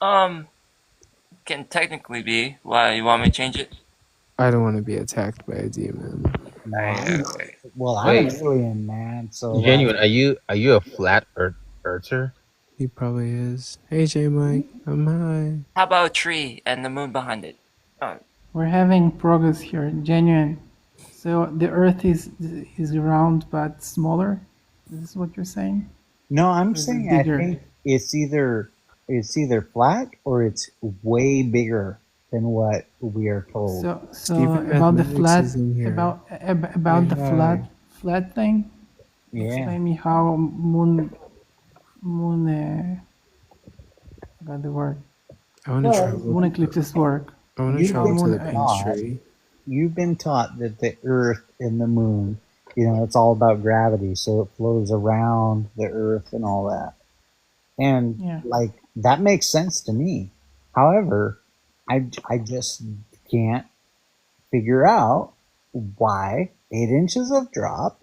Can technically be. Why you want me to change it?
I don't want to be attacked by a demon.
Well, I'm
Wait.
an alien, man. So
Genuine, are you a flat earther?
He probably is. Hey, J Mike, I'm high.
How about a tree and the moon behind it? Oh,
We're having progress here, genuine. So the Earth is round but smaller. This is what you're saying?
No, I'm
Or is it
saying I
bigger?
think it's either flat or it's way bigger than what we are told.
So about the flat, about the flat thing.
Yeah.
Explain me how moon. I got the word.
I want to travel.
Moon eclipses work.
I want to travel to the Peachtree.
You've been taught that the Earth and the Moon, it's all about gravity, so it flows around the Earth and all that. And that makes sense to me. However, I just can't figure out why 8 inches of drop,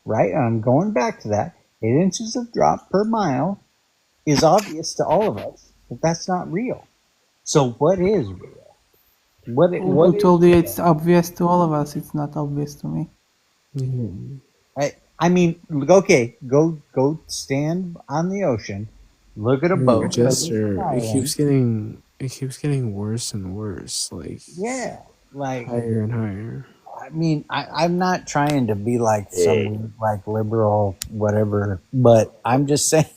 right? And I'm going back to that. 8 inches of drop per mile is obvious to all of us, but that's not real. So what is real?
Who told you it's obvious to all of us? It's not obvious to me.
I mean, okay, go stand on the ocean, look at a boat.
Jester, it keeps getting worse and worse. Like higher and higher.
I mean, I'm not trying to be like some like liberal whatever, but I'm just saying,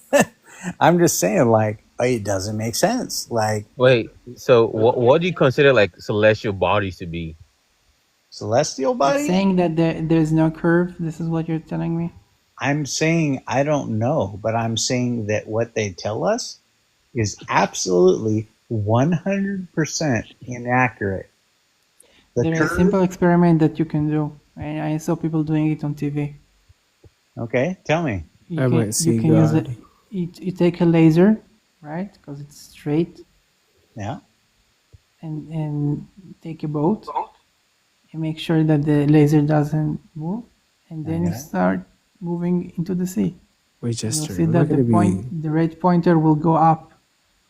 like it doesn't make sense. Like,
wait, so what do you consider like celestial bodies to be?
Celestial bodies?
You're saying that there's no curve. This is what you're telling me.
I'm saying I don't know, but I'm saying that what they tell us is absolutely 100% inaccurate.
There's a simple experiment that you can do. I saw people doing it on TV.
Okay, tell me.
You can use it. You take a laser, right? Because it's straight.
Yeah.
And take a boat. You make sure that the laser doesn't move, and then you start moving into the sea.
Wait, Jester,
you'll see that the red pointer will go up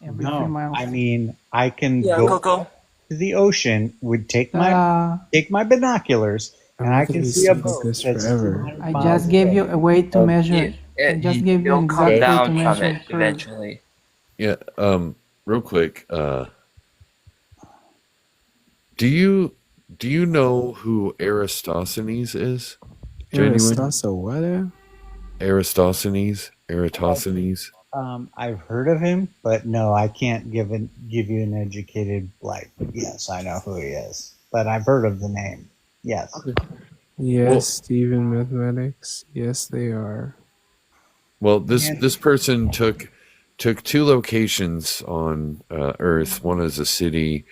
every 3 miles.
I mean, I can go to the ocean, would take my binoculars, and I can see a boat that's
forever. I just gave you a way to measure. I just gave you an exact way to measure
eventually.
Yeah. Real quick. Do you know who Eratosthenes is? Eratosthenes.
I've heard of him, but no, I can't give you an educated yes, I know who he is, but I've heard of the name. Yes.
Yes, Stephen Mathematics. Yes, they are.
Well, this person took 2 locations on Earth. One is a city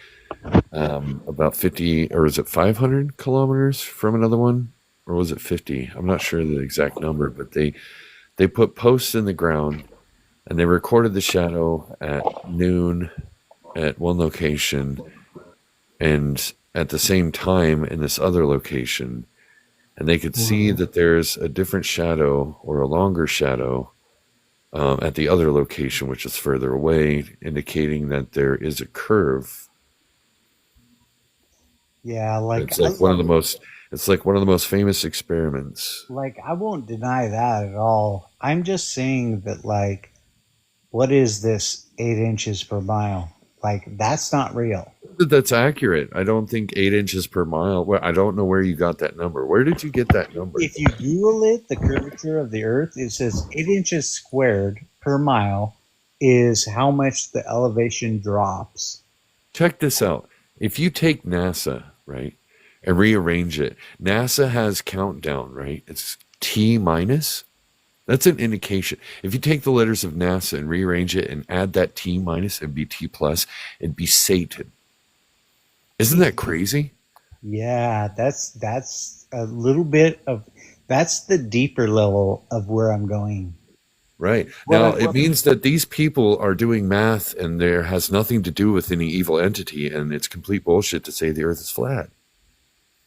about 50, or is it 500 kilometers from another one, or was it 50? I'm not sure the exact number, but they put posts in the ground and they recorded the shadow at noon at one location and at the same time in this other location, and they could see that there's a different shadow or a longer shadow at the other location, which is further away, indicating that there is a curve.
Yeah,
it's like one of the most famous experiments.
Like, I won't deny that at all. I'm just saying that, like, what is this 8 inches per mile? Like, that's not real.
That's accurate. I don't think 8 inches per mile. Well, I don't know where you got that number. Where did you get that number?
If you Google it, the curvature of the Earth, it says 8 inches squared per mile is how much the elevation drops.
Check this out. If you take NASA, right, and rearrange it, NASA has countdown, right? It's T minus. That's an indication. If you take the letters of NASA and rearrange it and add that T minus, it'd be T plus, it'd be Satan. Isn't that crazy?
Yeah, that's a little bit of, that's the deeper level of where I'm going.
Right. Now, it means that these people are doing math and there has nothing to do with any evil entity, and it's complete bullshit to say the Earth is flat.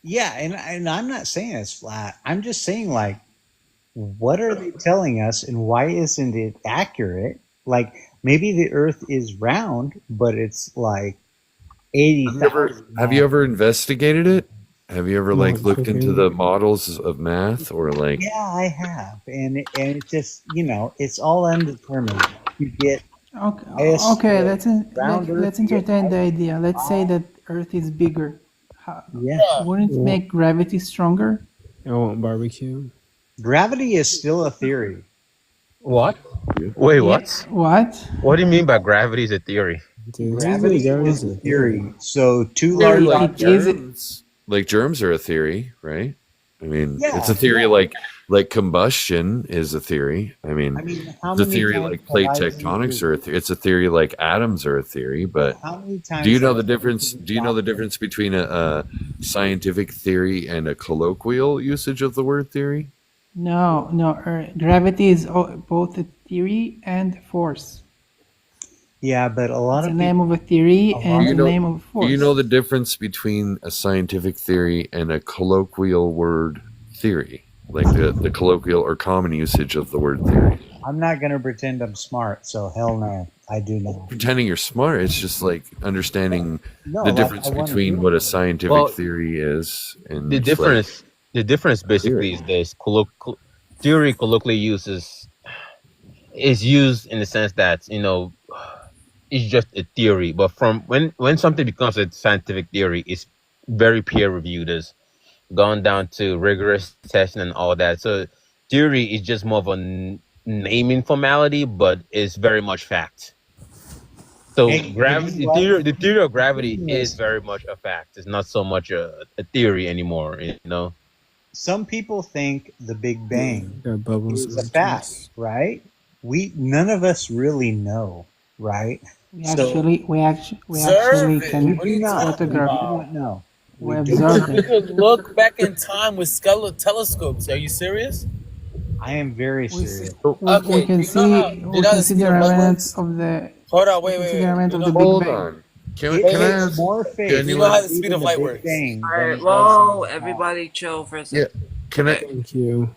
Yeah, and I'm not saying it's flat. I'm just saying, like, what are they telling us, and why isn't it accurate? Like, maybe the Earth is round, but it's like 80,000.
Have you ever investigated it? Have you ever looked into the models of math or like?
Yeah, I have, and it just, it's all undetermined. You get
okay. Let's entertain the idea. Let's say that Earth is bigger. Wouldn't it make gravity stronger?
I want barbecue.
Gravity is still a theory.
What? Wait, what?
What?
What do you mean by gravity is a theory?
Dude,
Gravity is a theory. So two
Theory
large
like
objects.
germs. Like germs are a theory, right? I mean, it's a
Yeah,
theory
yeah.
like combustion is a theory. I mean,
how
the
many
theory
times
like
have
plate
I seen
tectonics
you-
are a theory. It's a theory like atoms are a theory. But
how many times
do you know
have
the
I
difference?
seen
Do you know the difference between a scientific theory and a colloquial usage of the word theory?
No, no. Gravity is both a theory and force.
Yeah, but a lot
It's
of
the name of a theory and the name of a
Do
force.
you know the difference between a scientific theory and a colloquial word theory? Like the colloquial or common usage of the word theory.
I'm not going to pretend I'm smart, so hell no, I do not.
Pretending you're smart, it's just like understanding
No,
the
like,
difference
I wanna
between
do
what a
it.
scientific
Well,
theory is and
the
just like
difference basically is this: theory colloquially is used in the sense that it's just a theory, but from when something becomes a scientific theory, it's very peer reviewed. It's gone down to rigorous testing and all that. So theory is just more of a naming formality, but it's very much fact. So
Hey,
gravity,
you know what?
the theory of gravity
Yes.
is very much a fact. It's not so much a theory anymore.
Some people think the Big Bang
Got bubbles
is
in
a
my
fact,
cheeks.
right? None of us really know, right?
We actually
Observe it.
can
What are you talking
photograph.
about?
No.
We
do
observe
We
it.
could look back in time with telescopes. Are you serious?
I am very
We,
serious.
Okay,
can
do you know how?
see.
Do
We
you know how
can
the
see
speed
the
of light
remnants
works?
of the.
Hold on,
We
wait,
can
wait,
see the
wait.
remnants
You
of
know,
the Big
hold
Bang.
on.
It
Can I
takes
ask
more faith
you know
genuine?
how
to
the
believe
speed
in
of
the
light
Big
works.
Bang
All
than
right,
it does
well,
in
everybody chill for a
Yeah.
second.
Can
Okay.
Thank you.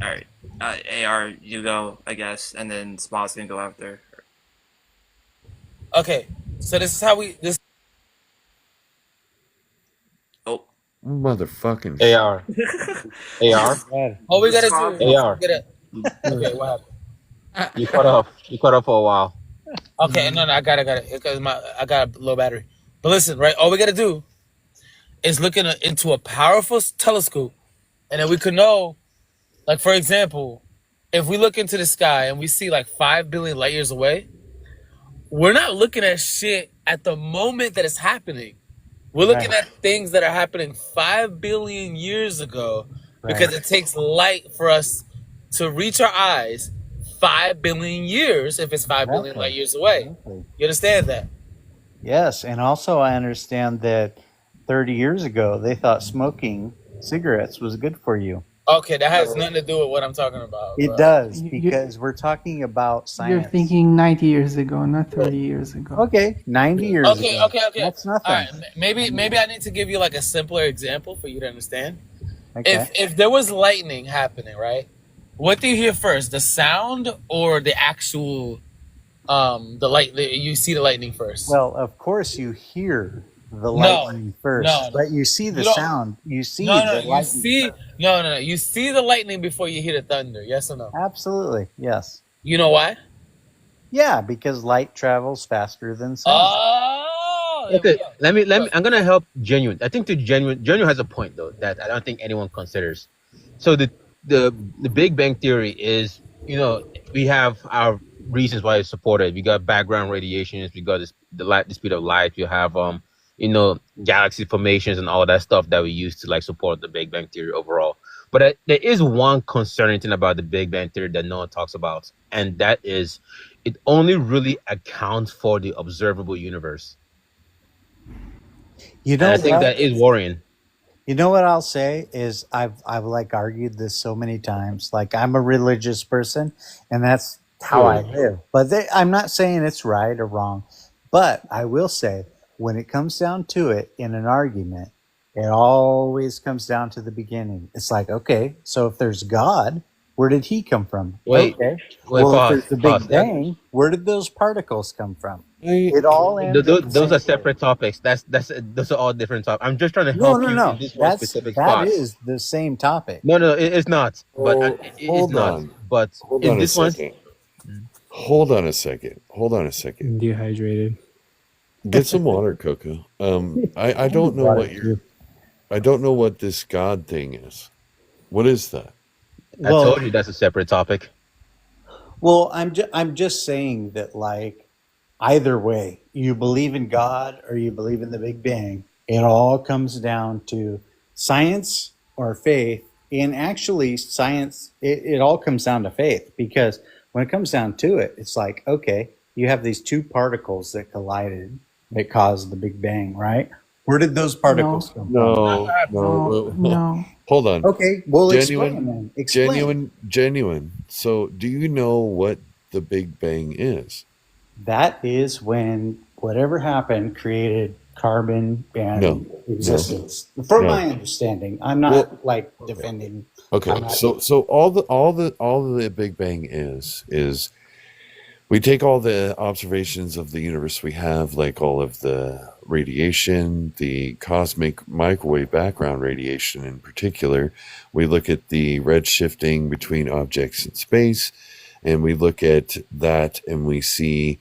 All right. AR, you go, I guess, and then Smalls can go after.
Okay, so this is how we. This.
Oh.
Motherfucking
AR. AR.
All we gotta do.
AR.
Okay, what happened?
You cut off. You cut off for a while.
Okay, no, I got it. Because I got a low battery. But listen, right? All we gotta do is look into a powerful telescope, and then we could know, like for example, if we look into the sky and we see like 5 billion light years away, we're not looking at shit at the moment that it's happening. We're looking
Right.
at things that are happening 5 billion years ago because
Right.
it takes light for us to reach our eyes 5 billion years if it's 5 billion light
Exactly.
years away.
Exactly.
You understand that?
Yes, and also I understand that 30 years ago they thought smoking cigarettes was good for you.
Okay, that has nothing to do with what I'm talking about.
It
bro.
does, because we're talking about
You're
science.
thinking 90 years ago, not 30 years ago.
Okay, 90 years
Okay,
ago.
okay.
That's
All
nothing.
right, maybe I need to give you like a simpler example for you to understand.
Okay.
If there was lightning happening, right? What do you hear first, the sound or the actual the light? You see the lightning first.
Well, of course you hear the
No,
lightning first,
no,
but you see the
you don't-
sound. You see
no,
the
you
lightning.
see, no. You see the lightning before you hear the thunder. Yes or no?
Absolutely, yes.
You know why?
Yeah, because light travels faster than sound.
Oh, there we
Okay,
go.
let me. I'm gonna help genuine. I think genuine has a point though that I don't think anyone considers. So the Big Bang theory is, we have our reasons why it's supported. We got background radiations. We got the speed of light. You have galaxy formations and all that stuff that we use to like support the Big Bang theory overall. But there is one concerning thing about the Big Bang theory that no one talks about, and that is it only really accounts for the observable universe.
You
And
know
I think
what?
that is worrying.
You know what I'll say is I've like argued this so many times. Like I'm a religious person, and that's how I live. But I'm not saying it's right or wrong, but I will say when it comes down to it in an argument, it always comes down to the beginning. It's like, okay, so if there's God, where did he come from?
Wait,
Okay,
wait,
well, if
pause,
there's the
pause.
Big Bang, where did those particles come from? It all ends up the
Those
same
are separate topics. Those are all different topics. I'm just trying to help you in this one specific
that
spot.
is the same topic.
No, it's not. But it's
Hold
not.
on.
But
Hold
in
on a
this one,
second. Hold on a second.
Dehydrated.
Get some water, Coco. I don't know I don't know what this God thing is. What is that?
I told you that's a separate topic.
Well, I'm just saying that, like, either way, you believe in God or you believe in the Big Bang, it all comes down to science or faith. And actually, science, it all comes down to faith, because when it comes down to it, it's like, okay, you have these two particles that collided that caused the Big Bang, right? Where did those particles come from?
No. Hold on.
Okay, well, explain then. Explain.
Genuine. So, do you know what the Big Bang is?
That is when whatever happened created carbon and existence. From my understanding, I'm not defending.
Okay, so all the Big Bang is we take all the observations of the universe we have, like all of the radiation, the cosmic microwave background radiation in particular. We look at the redshifting between objects in space, and we look at that and we see,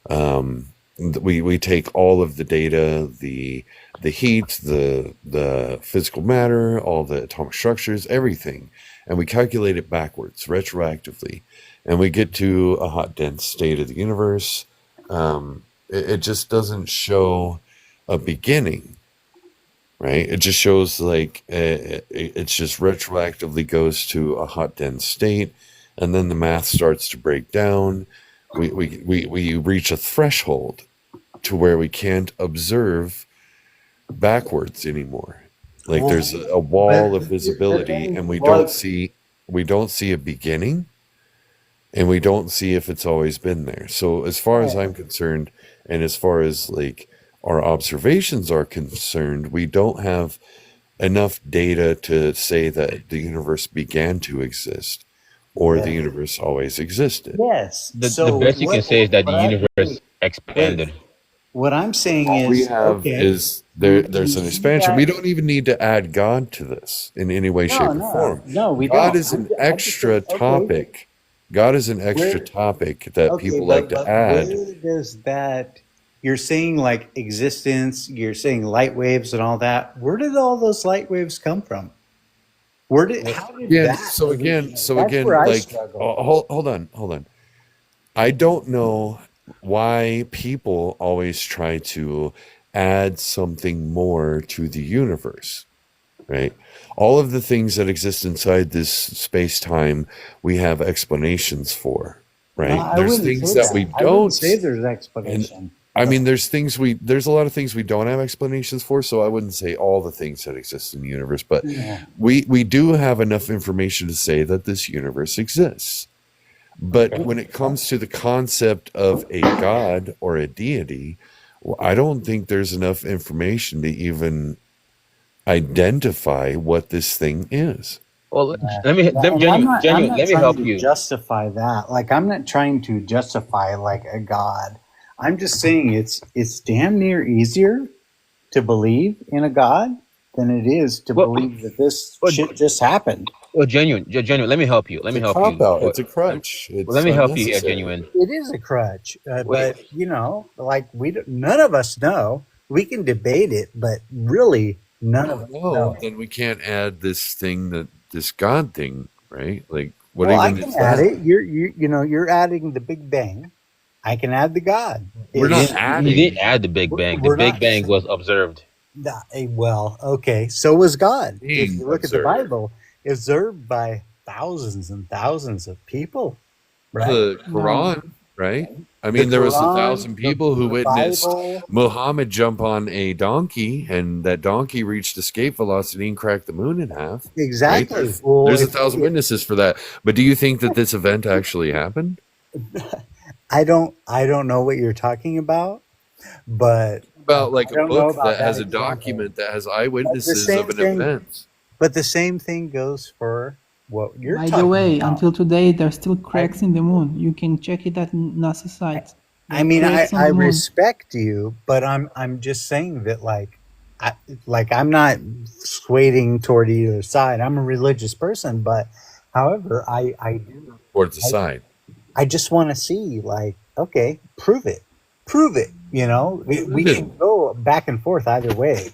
we take all of the data, the heat, the physical matter, all the atomic structures, everything, and we calculate it backwards, retroactively. And we get to a hot, dense state of the universe. It just doesn't show a beginning, right? It just shows like it just retroactively goes to a hot, dense state, and then the math starts to break down. We reach a threshold to where we can't observe backwards anymore. Like there's a wall of visibility, and we don't see a beginning. And we don't see if it's always been there. So as far as I'm concerned, and as far as like our observations are concerned, we don't have enough data to say that the universe began to exist or the universe always existed.
Yes.
The best you can say is that the universe expanded.
What I'm saying
All
is,
we have is there's an expansion. We don't even need to add God to this in any way, shape, or form.
No, we
God
don't.
is an extra topic. God is an extra topic that people like to add.
Where does that? You're saying like existence. You're saying light waves and all that. Where did all those light waves come from? How did that?
So again,
where I
like,
struggle.
hold on. I don't know why people always try to add something more to the universe, right? All of the things that exist inside this space-time, we have explanations for, right?
No,
there's things that we don't.
I wouldn't say there's explanation.
I mean, there's a lot of things we don't have explanations for, so I wouldn't say all the things that exist in the universe, but we do have enough information to say that this universe exists. But when it comes to the concept of a god or a deity, I don't think there's enough information to even identify what this thing is.
Well, let me help you
justify that. Like, I'm not trying to justify like a god. I'm just saying it's damn near easier to believe in a god than it is to believe that this shit just happened.
Well, genuine. Let me help you.
It's a crutch.
Let me help you here, genuine.
It is a crutch, but like none of us know. We can debate it, but really, none of us know.
Then we can't add this God thing, right? Like, what
I
even
can
is
add
that?
it. You're adding the Big Bang. I can add the God.
We're not adding.
You didn't add the Big Bang. The Big Bang was observed.
Well, okay. So was God. If you look at the
observed.
Bible, observed by thousands and thousands of people. Right?
The Quran, right? I mean, there was 1,000 people who witnessed Muhammad jump on a donkey, and that donkey reached escape velocity and cracked the moon in half.
Exactly.
Right?
Well,
There's 1,000 witnesses for that. But do you think that this event actually happened?
I don't know what you're talking about, but
About like
I
a
don't know
book
about
that has
that
a
example.
document that has eyewitnesses
same
of an
thing-
event.
But the same thing goes for what you're
By
talking
the way,
about.
until today, there's still cracks in the moon. You can check it at NASA site.
I mean,
Cracks on
I
the moon.
respect you, but I'm just saying that I'm not swaying toward either side. I'm a religious person, but however, I do
Towards the side.
I just want to see, like, okay, prove it. You know, we can go back and forth either way.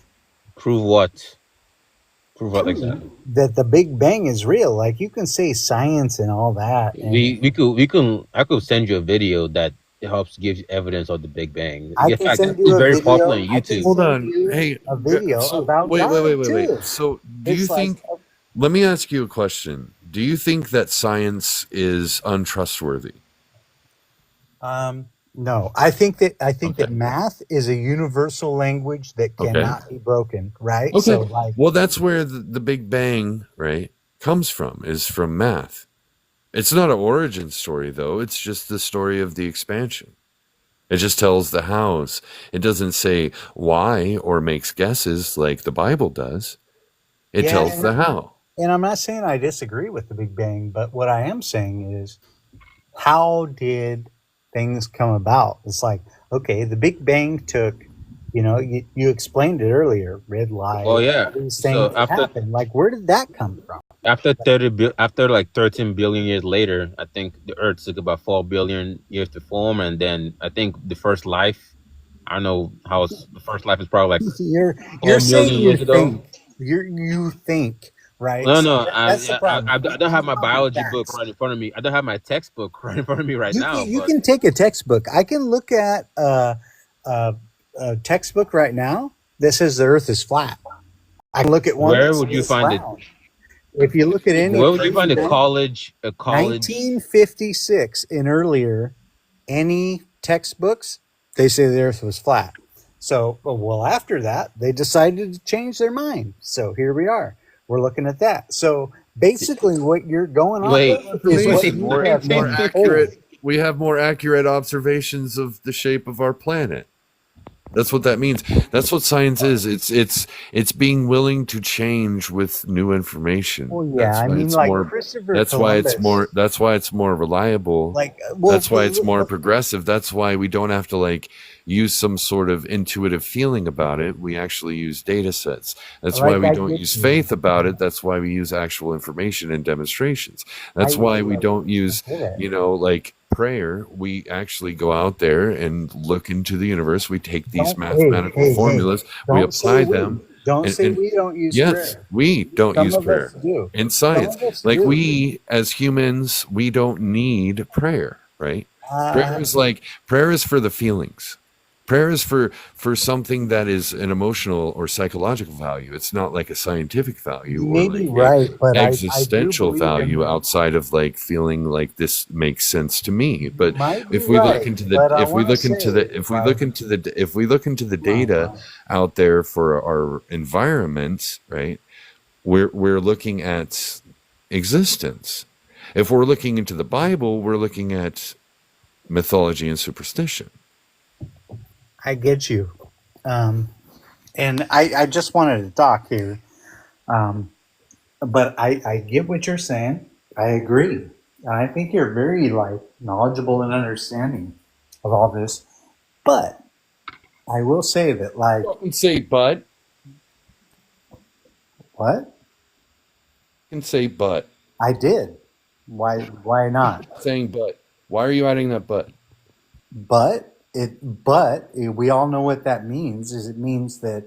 Prove what? prove what exactly?
That the Big Bang is real. Like you can say science and all that. And
I could send you a video that helps give evidence of the Big Bang.
I
In
can
fact,
send
it's
you a
very popular
video.
on
I can
YouTube.
Hold
send
on.
you
Hey,
a video
so
about
wait.
God too.
So, do
It's
you
like,
think? Let me ask you a question. Do you think that science is untrustworthy?
No, I think that math is a universal language that
Okay.
cannot be broken. Right.
Okay.
So like,
Well, that's where the Big Bang, right, comes from, is from math. It's not an origin story, though. It's just the story of the expansion. It just tells the hows. It doesn't say why or makes guesses like the Bible does. It
yeah,
tells the how.
and I'm not saying I disagree with the Big Bang, but what I am saying is, how did things come about? It's like, okay, the Big Bang took, you explained it earlier, red light,
Oh yeah.
all these
So
things happen. Like, where did that come from?
after like 13 billion years later, I think the Earth took about 4 billion years to form, and then I think the first life, I don't know how the first life is probably like
You're
4
saying
million
you
years ago.
think you think, right?
No,
So
no,
that's the problem.
I don't have my
Come up with
biology book
facts.
right in front of me. I don't have my textbook right in front of me right now.
You
But
can take a textbook. I can look at a textbook right now that says the Earth is flat. I can look at one
where
that
would you
says
find it?
round. If you look at any
Where would you find a
president,
college?
1956 and earlier, any textbooks, they say the Earth was flat. So, well, after that, they decided to change their mind. So here we are. We're looking at that. So basically, what you're going on
Wait,
is what
Information,
you have
more
been
accurate.
told.
We have more accurate observations of the shape of our planet. That's what that means. That's what science is. It's being willing to change with new information.
Well, yeah,
That's
I
why
mean,
it's
like
more.
Christopher
That's why it's
Columbus.
more. That's why it's more reliable.
Like, well,
That's why it's more progressive. That's why we don't have to like use some sort of intuitive feeling about it. We actually use data sets. That's why we don't use faith about it. That's why we use actual information and demonstrations. That's why we don't use, like prayer. We actually go out there and look into the universe. We take these mathematical formulas, we apply them.
Don't say we don't use
yes,
prayer.
we don't
Some
use
of
prayer
us do.
in science.
Some of us
Like
do.
we as humans, we don't need prayer, right? Prayer is for the feelings. Prayer is for something that is an emotional or psychological value. It's not like a scientific value
You
or
may
like
be right, but
existential
I do believe
value
in,
outside of like feeling like this makes sense to me. But
might be
if we look
right,
into the
but I
if we
want to
look into
say,
the if we look into the if we look into the data out there for our environment, right? We're looking at existence. If we're looking into the Bible, we're looking at mythology and superstition.
I get you. And I just wanted to talk here. But I get what you're saying. I agree. And I think you're very like knowledgeable and understanding of all this. But I will say that like
You can say but.
What?
You can say but.
I did. Why not?
Saying but. Why are you adding that but?
But we all know what that means. Is it means that,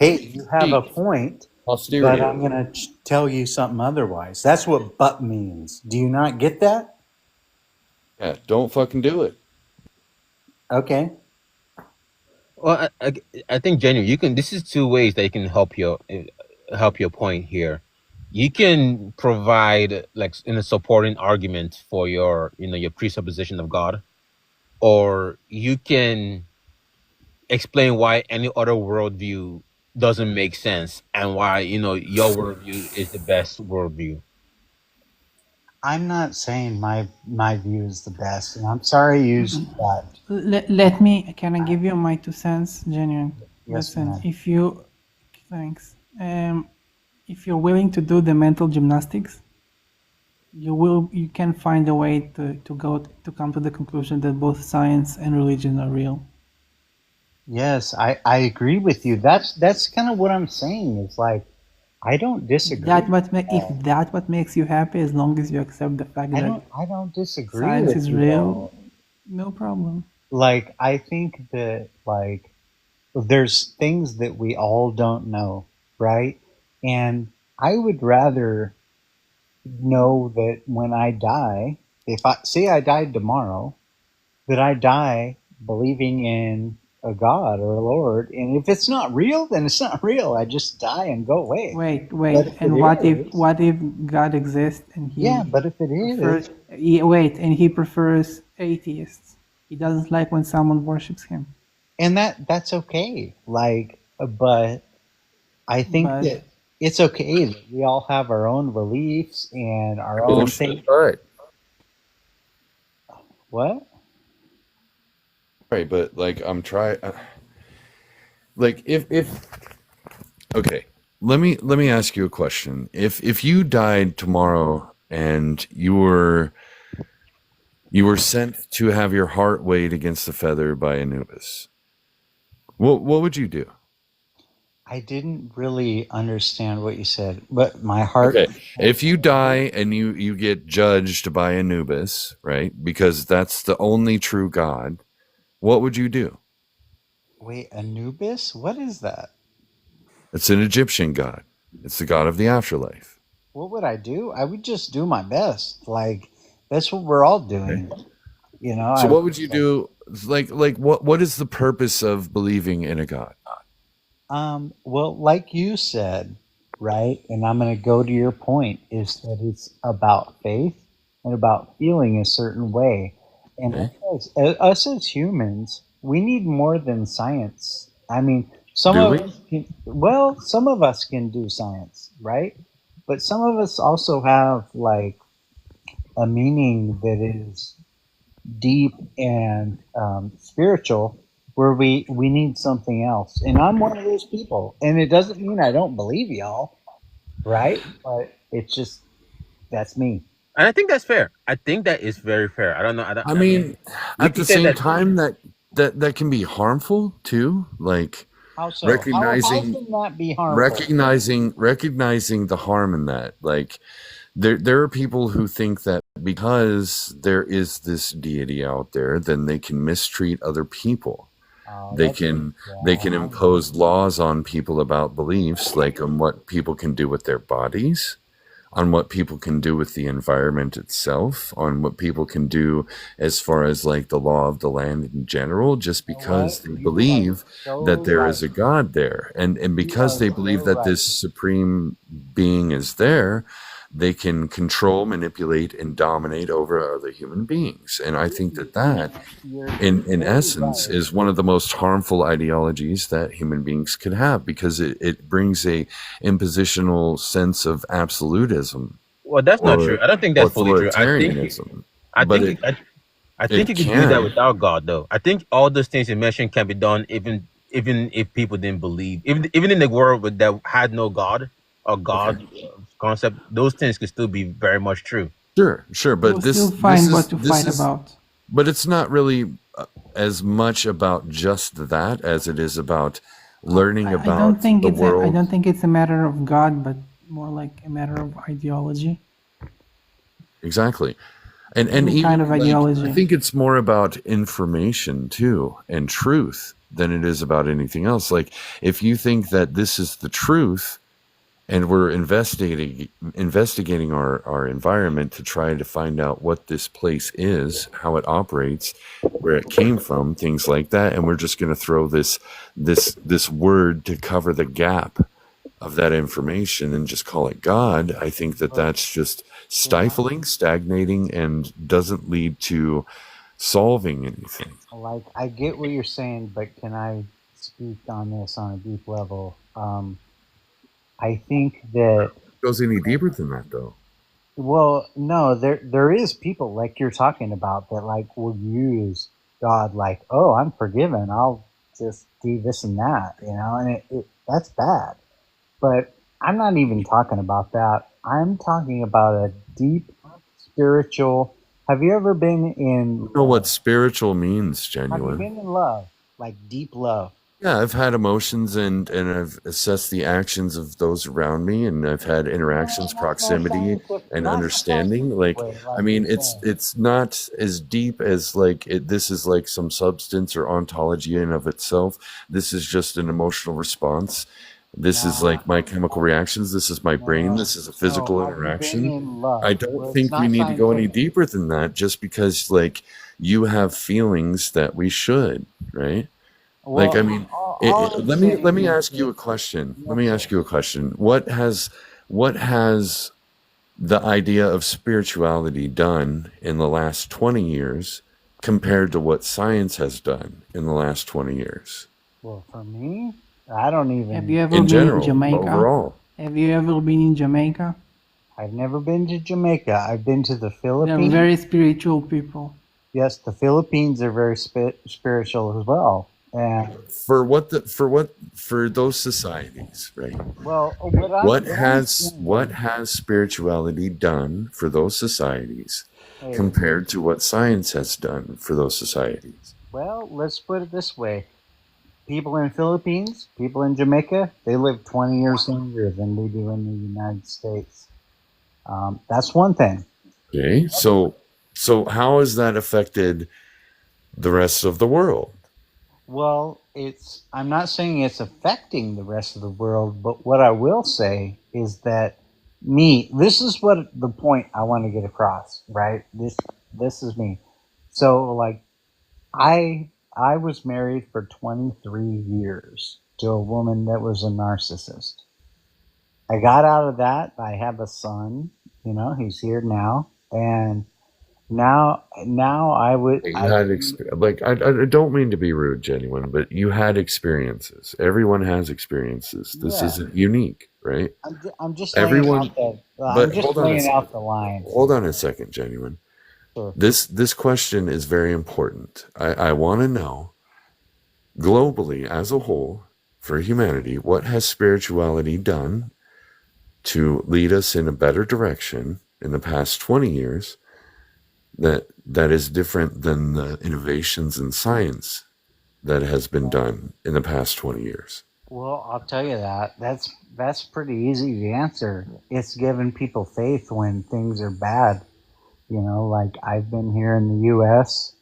hey, you have a point,
Posterior.
but I'm going to tell you something otherwise. That's what but means. Do you not get that?
Yeah, don't fucking do it.
Okay.
Well, I think genuinely you can. This is two ways that you can help your point here. You can provide like in a supporting argument for your your presupposition of God, or you can explain why any other worldview doesn't make sense and why your worldview is the best worldview.
I'm not saying my view is the best, and I'm sorry you used that.
Let me. Can I give you my 2 cents, genuine?
Yes,
Listen,
ma'am.
thanks. If you're willing to do the mental gymnastics, you can find a way to come to the conclusion that both science and religion are real.
Yes, I agree with you. That's kind of what I'm saying. It's like I don't disagree.
If that's what makes you happy, as long as you accept the fact that
I don't disagree
science
with
is
you,
real,
though.
no problem.
Like I think that like there's things that we all don't know, right? And I would rather know that when I die, if I say I died tomorrow, that I die believing in a God or a Lord, and if it's not real, then it's not real. I just die and go away.
Wait,
But if
and
it is,
what if God exists and
yeah, but if it is,
and he prefers atheists? He doesn't like when someone worships him.
and that's okay. Like, but I think
But
that it's okay that we all have our own beliefs and our own
Bullshit.
thing.
All right.
What?
Right, but like I'm trying. Like if okay, let me ask you a question. If you died tomorrow and you were sent to have your heart weighed against a feather by Anubis, what would you do?
I didn't really understand what you said, but my heart.
Okay, if you die and you get judged by Anubis, right? Because that's the only true God, what would you do?
Wait, Anubis? What is that?
It's an Egyptian god. It's the god of the afterlife.
What would I do? I would just do my best. Like, that's what we're all doing. You know,
So what would you do? Like what is the purpose of believing in a god?
Well, like you said, right? And I'm going to go to your point is that it's about faith and about feeling a certain way. And us as humans, we need more than science. I mean, some
Do
of
we?
us can, well, some of us can do science, right? But some of us also have like a meaning that is deep and spiritual, where we need something else. And I'm one of those people. And it doesn't mean I don't believe y'all, right? But it's just that's me.
And I think that's fair. I think that is very fair. I don't know.
I mean,
like
at the
you said
same
that-
time, that can be harmful too. Like
How so? How can that be harmful?
recognizing the harm in that. Like there are people who think that because there is this deity out there, then they can mistreat other people. They can impose laws on people about beliefs, like on what people can do with their bodies, on what people can do with the environment itself, on what people can do as far as like the law of the land in general, just because they believe that there is a God there. And because they believe that this supreme being is there, they can control, manipulate, and dominate over other human beings. And I think that in essence, is one of the most harmful ideologies that human beings could have, because it brings a impositional sense of absolutism.
Well, that's not true. I don't think that's fully true. I think you can do that without God, though. I think all those things you mentioned can be done even if people didn't believe. Even in the world that had no God or God concept, those things could still be very much true.
Sure, but
we'll still find what to fight about.
But it's not really as much about just that as it is about learning about the world.
I don't think it's a matter of God, but more like a matter of ideology.
Exactly. And even
kind of ideology.
I think it's more about information too and truth than it is about anything else. Like if you think that this is the truth, and we're investigating our environment to try to find out what this place is, how it operates, where it came from, things like that, and we're just going to throw this word to cover the gap of that information and just call it God. I think that's just stifling, stagnating, and doesn't lead to solving anything.
Like, I get what you're saying, but can I speak on this on a deep level? I think that
it goes any deeper than that, though.
Well, no, there is people like you're talking about that like will use God like, oh, I'm forgiven, I'll just do this and that, you know, and that's bad. But I'm not even talking about that. I'm talking about a deep spiritual. Have you ever been in?
You know what spiritual means, genuine.
Have you been in love, like deep love?
Yeah, I've had emotions and I've assessed the actions of those around me, and I've had interactions, proximity, and understanding. Like, I mean, it's not as deep as like this is like some substance or ontology in of itself. This is just an emotional response This is like my chemical reactions. This is my brain. This is a physical
I've been
interaction.
in love.
I don't
Well, it's
think we
not
need to go any
scientific.
deeper than that just because like you have feelings that we should, right? Like, I
Well,
mean,
all I'm
let
saying
me
is
ask you
that,
a question. Let
yes,
me
sir.
ask you a question. What has the idea of spirituality done in the last 20 years compared to what science has done in the last 20 years?
Well, for me, I don't even.
Have you ever
In
been in
general,
Jamaica?
overall.
Have you ever been in Jamaica?
I've never been to Jamaica. I've been to the
They're
Philippines.
very spiritual people.
Yes, the Philippines are very spiritual as well. And
For those societies, right?
well,
What has spirituality done for those societies
Hey.
compared to what science has done for those societies?
Well, let's put it this way: people in Philippines, people in Jamaica, they live 20 years longer than we do in the United States. That's one thing.
Okay, so how has that affected the rest of the world?
Well, I'm not saying it's affecting the rest of the world, but what I will say is that this is what the point I want to get across, right? This is me. So like I was married for 23 years to a woman that was a narcissist. I got out of that. I have a son, he's here now, and now I would.
You had like I don't mean to be rude, genuine, but you had experiences. Everyone has experiences. This
Yeah.
isn't unique, right?
I'm just
Everyone. But
laying out the line.
Hold on a second, genuine.
Sure.
This question is very important. I want to know globally as a whole for humanity, what has spirituality done to lead us in a better direction in the past 20 years that is different than the innovations in science that has been done in the past 20 years?
Well, I'll tell you that's pretty easy to answer. It's giving people faith when things are bad. Like I've been here in the U.S.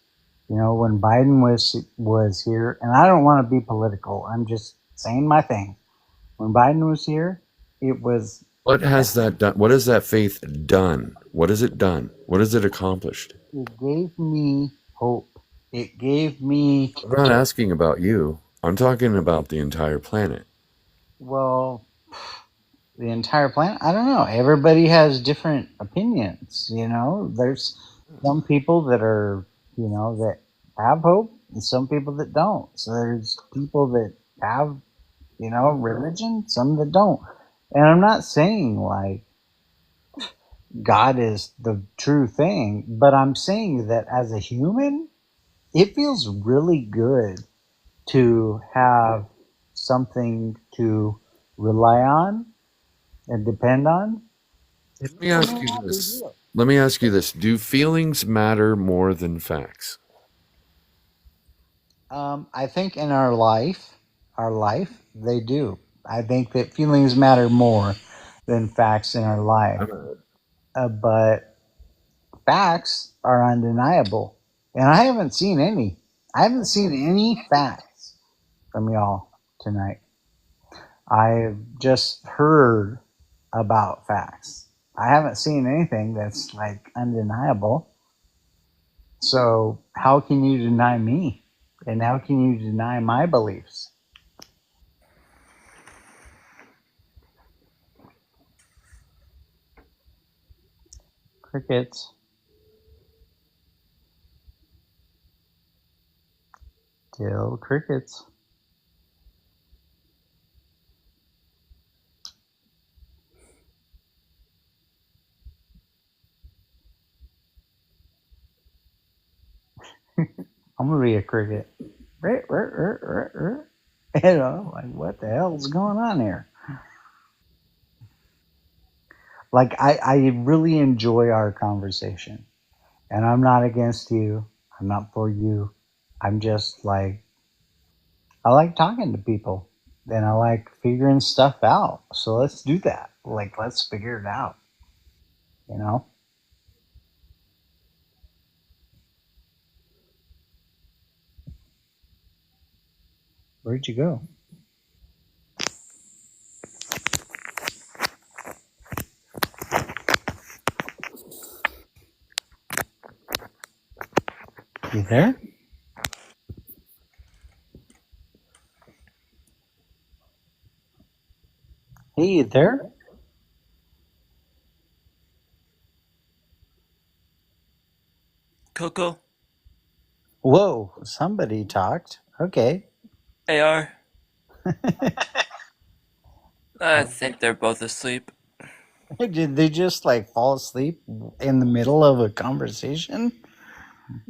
When Biden was here, and I don't want to be political. I'm just saying my thing. When Biden was here, it was.
What has that done? What has that faith done? What has it done? What has it accomplished?
It gave me hope. It gave me.
I'm not asking about you. I'm talking about the entire planet.
Well, the entire planet. I don't know. Everybody has different opinions. There's some people that are, that have hope, and some people that don't. So there's people that have, religion, some that don't. And I'm not saying like God is the true thing, but I'm saying that as a human, it feels really good to have something to rely on and depend on.
Let me ask you this. Let me ask you this. Do feelings matter more than facts?
I think in our life, they do. I think that feelings matter more than facts in our life. But facts are undeniable. And I haven't seen any. I haven't seen any facts from y'all tonight. I've just heard about facts. I haven't seen anything that's like undeniable. So how can you deny me? And how can you deny my beliefs? Crickets. Still crickets. I'm gonna be a cricket. Like what the hell's going on here? Like I really enjoy our conversation. And I'm not against you. I'm not for you. I'm just like I like talking to people. And I like figuring stuff out. So let's do that. Like let's figure it out. Where'd you go? You there? Hey, you there?
Coco?
Whoa, somebody talked. Okay.
AR? I think they're both asleep.
Did they just like fall asleep in the middle of a conversation?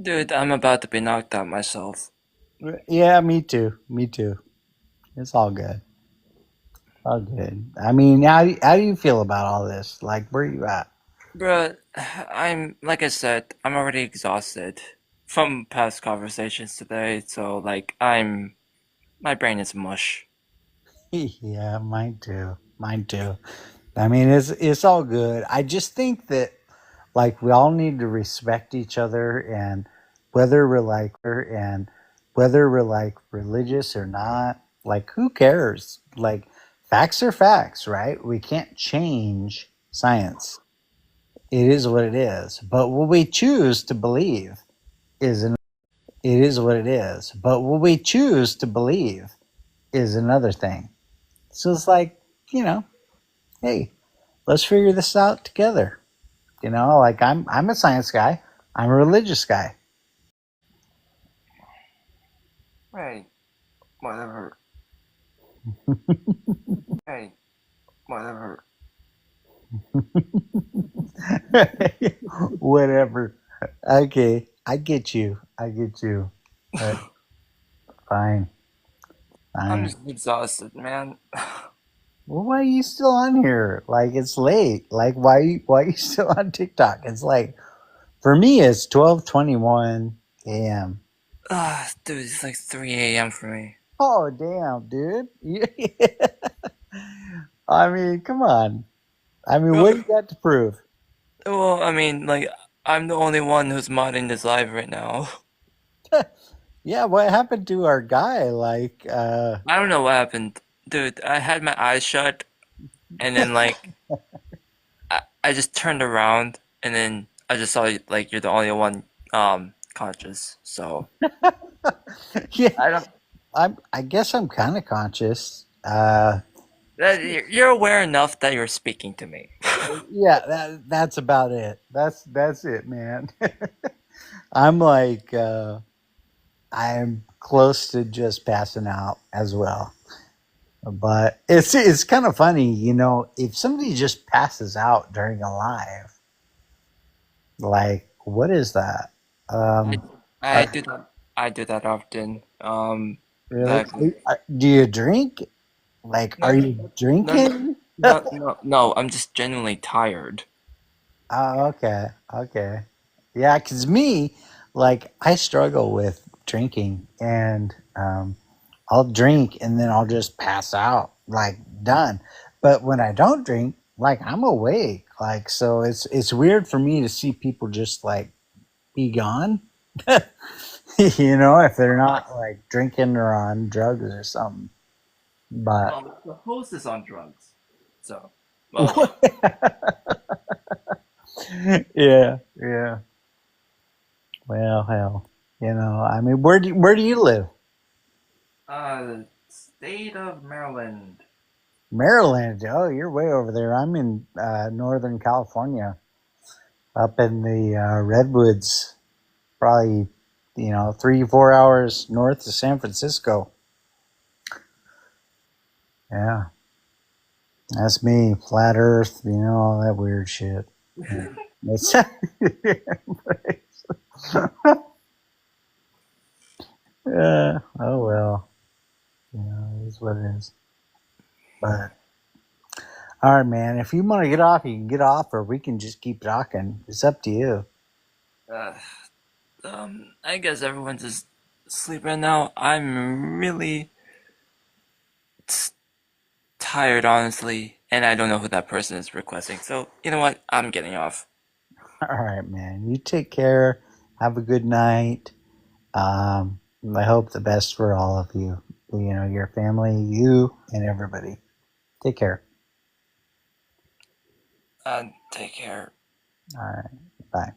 Dude, I'm about to be knocked out myself.
Yeah, me too. Me too. It's all good. All good. I mean, how do you feel about all this? Like, where are you at?
Bruh, like I said, I'm already exhausted from past conversations today, so like, my brain is mush.
Yeah, mine too. Mine too. I mean, it's all good. I just think that like we all need to respect each other, and whether we're like religious or not, like who cares? Like facts are facts, right? We can't change science. It is what it is. But what we choose to believe is an it is what it is. But what we choose to believe is another thing. So it's like, hey, let's figure this out together. Like I'm a science guy. I'm a religious guy.
Hey, whatever. Hey, whatever.
Whatever. Okay, I get you. I get you. But fine.
I'm
Fine.
just exhausted, man.
Well, why are you still on here? Like it's late. Like why are you still on TikTok? It's like for me it's 12:21 a.m.
Dude, it's like 3 a.m. for me.
Oh damn, dude. I mean, come on. I mean, what do you got to prove?
Well, I mean, like, I'm the only one who's modding this live right now.
Yeah, what happened to our guy?
I don't know what happened. Dude, I had my eyes shut, and then, like, I just turned around, and then I just saw, like, you're the only one, conscious, so.
Yeah, I guess I'm kind of conscious.
You're aware enough that you're speaking to me.
Yeah, that's about it. That's it, man. I'm like I'm close to just passing out as well. But it's kind of funny, if somebody just passes out during a live, like what is that?
I do that. I do that often.
Really? Do you drink? Like, are you drinking?
No, I'm just genuinely tired.
Oh, okay. Okay. Yeah, because me, like, I struggle with drinking, and I'll drink and then I'll just pass out, like, done. But when I don't drink, like, I'm awake. Like, so it's weird for me to see people just, like, be gone. If they're not, like, drinking or on drugs or something. But.
Well, the host is on drugs, so. Well,
Yeah, yeah. Well, hell, I mean, where do you live?
State of Maryland.
Maryland. Oh, you're way over there. I'm in Northern California, up in the redwoods, probably 3-4 hours north of San Francisco. Yeah, that's me. Flat Earth, all that weird shit. Yeah. It's oh well. It is what it is. But all right, man. If you want to get off, you can get off, or we can just keep talking. It's up to you.
I guess everyone's just asleep right now. I'm really tired, honestly, and I don't know who that person is requesting. So you know what? I'm getting off.
All right, man. You take care. Have a good night. I hope the best for all of you. Your family, you, and everybody. Take care.
Take care.
All right. Bye.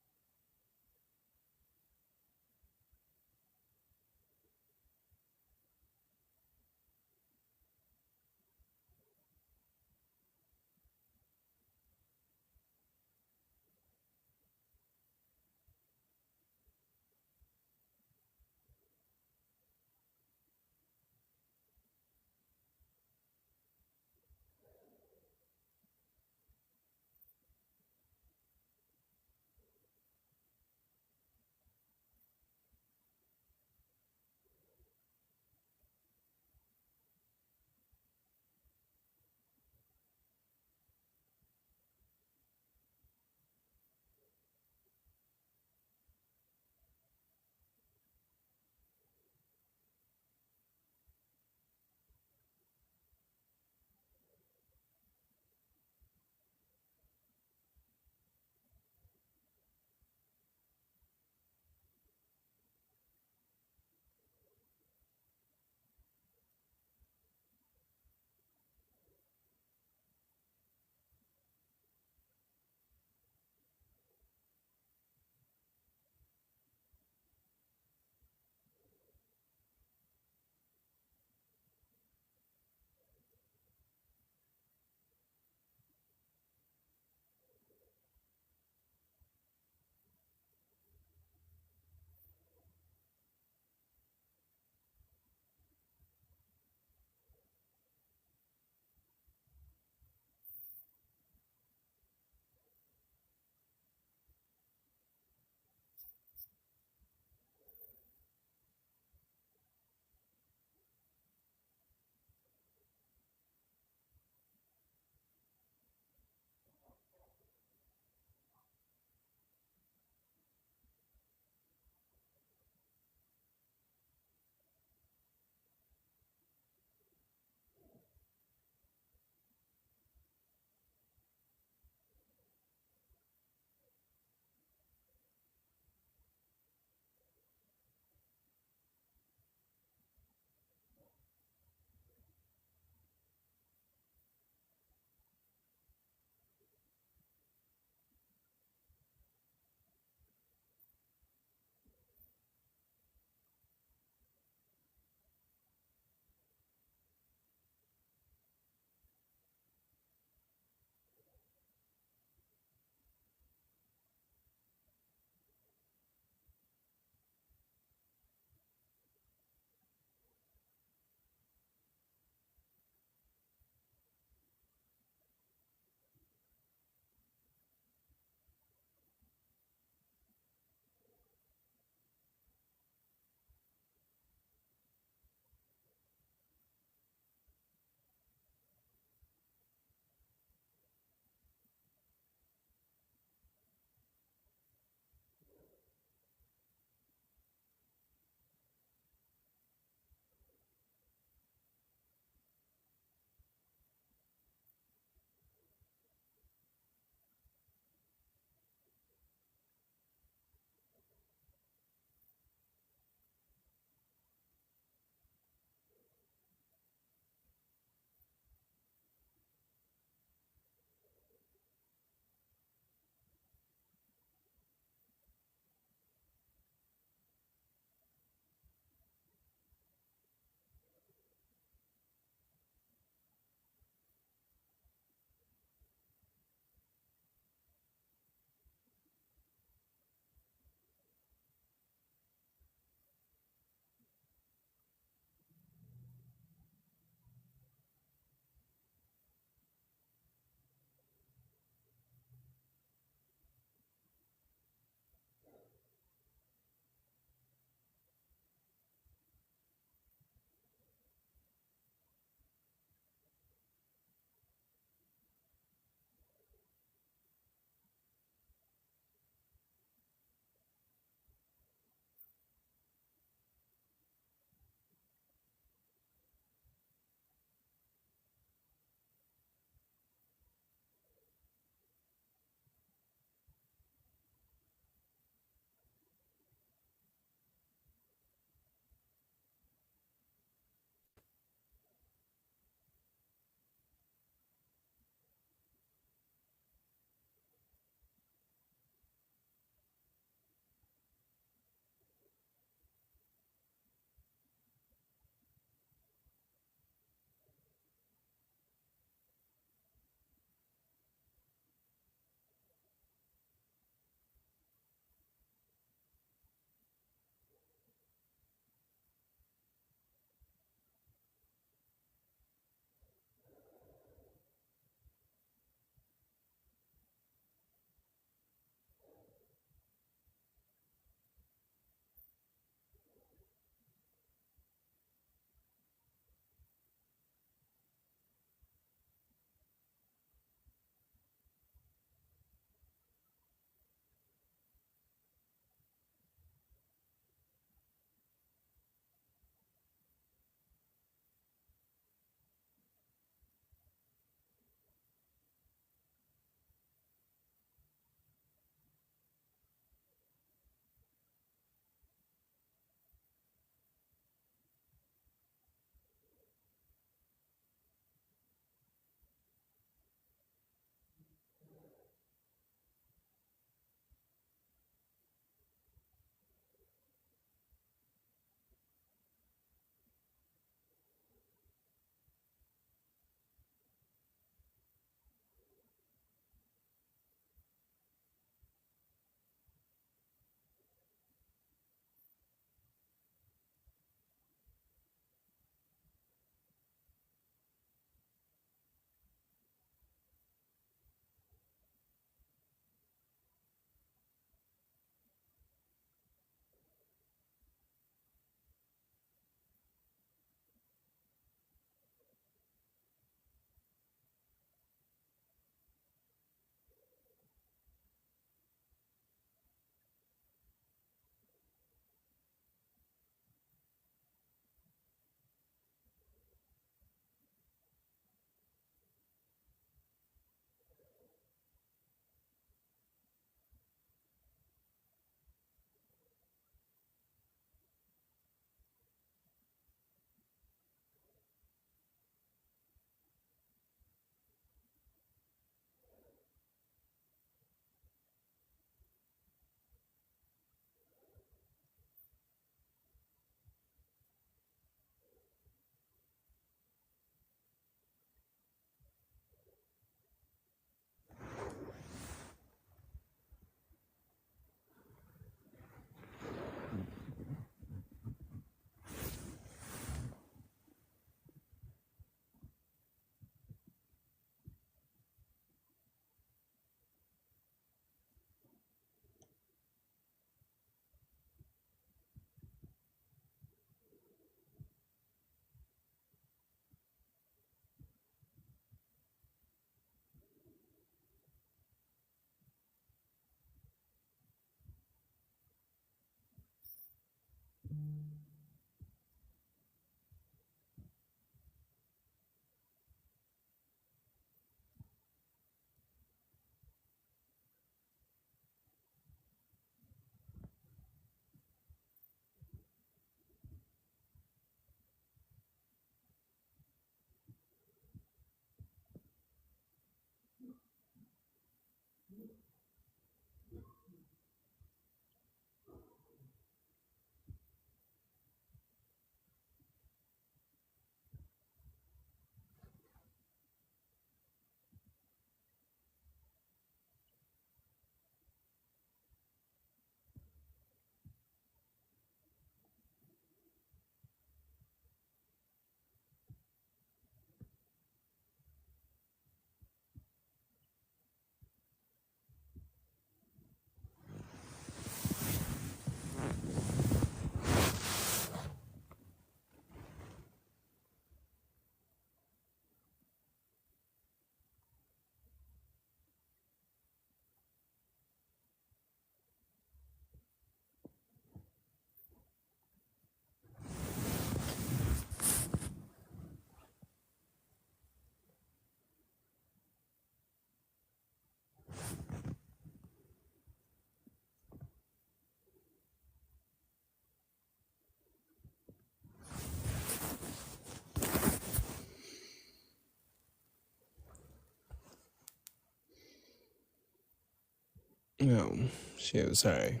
Oh, shit, sorry.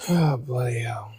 Oh, bloody hell.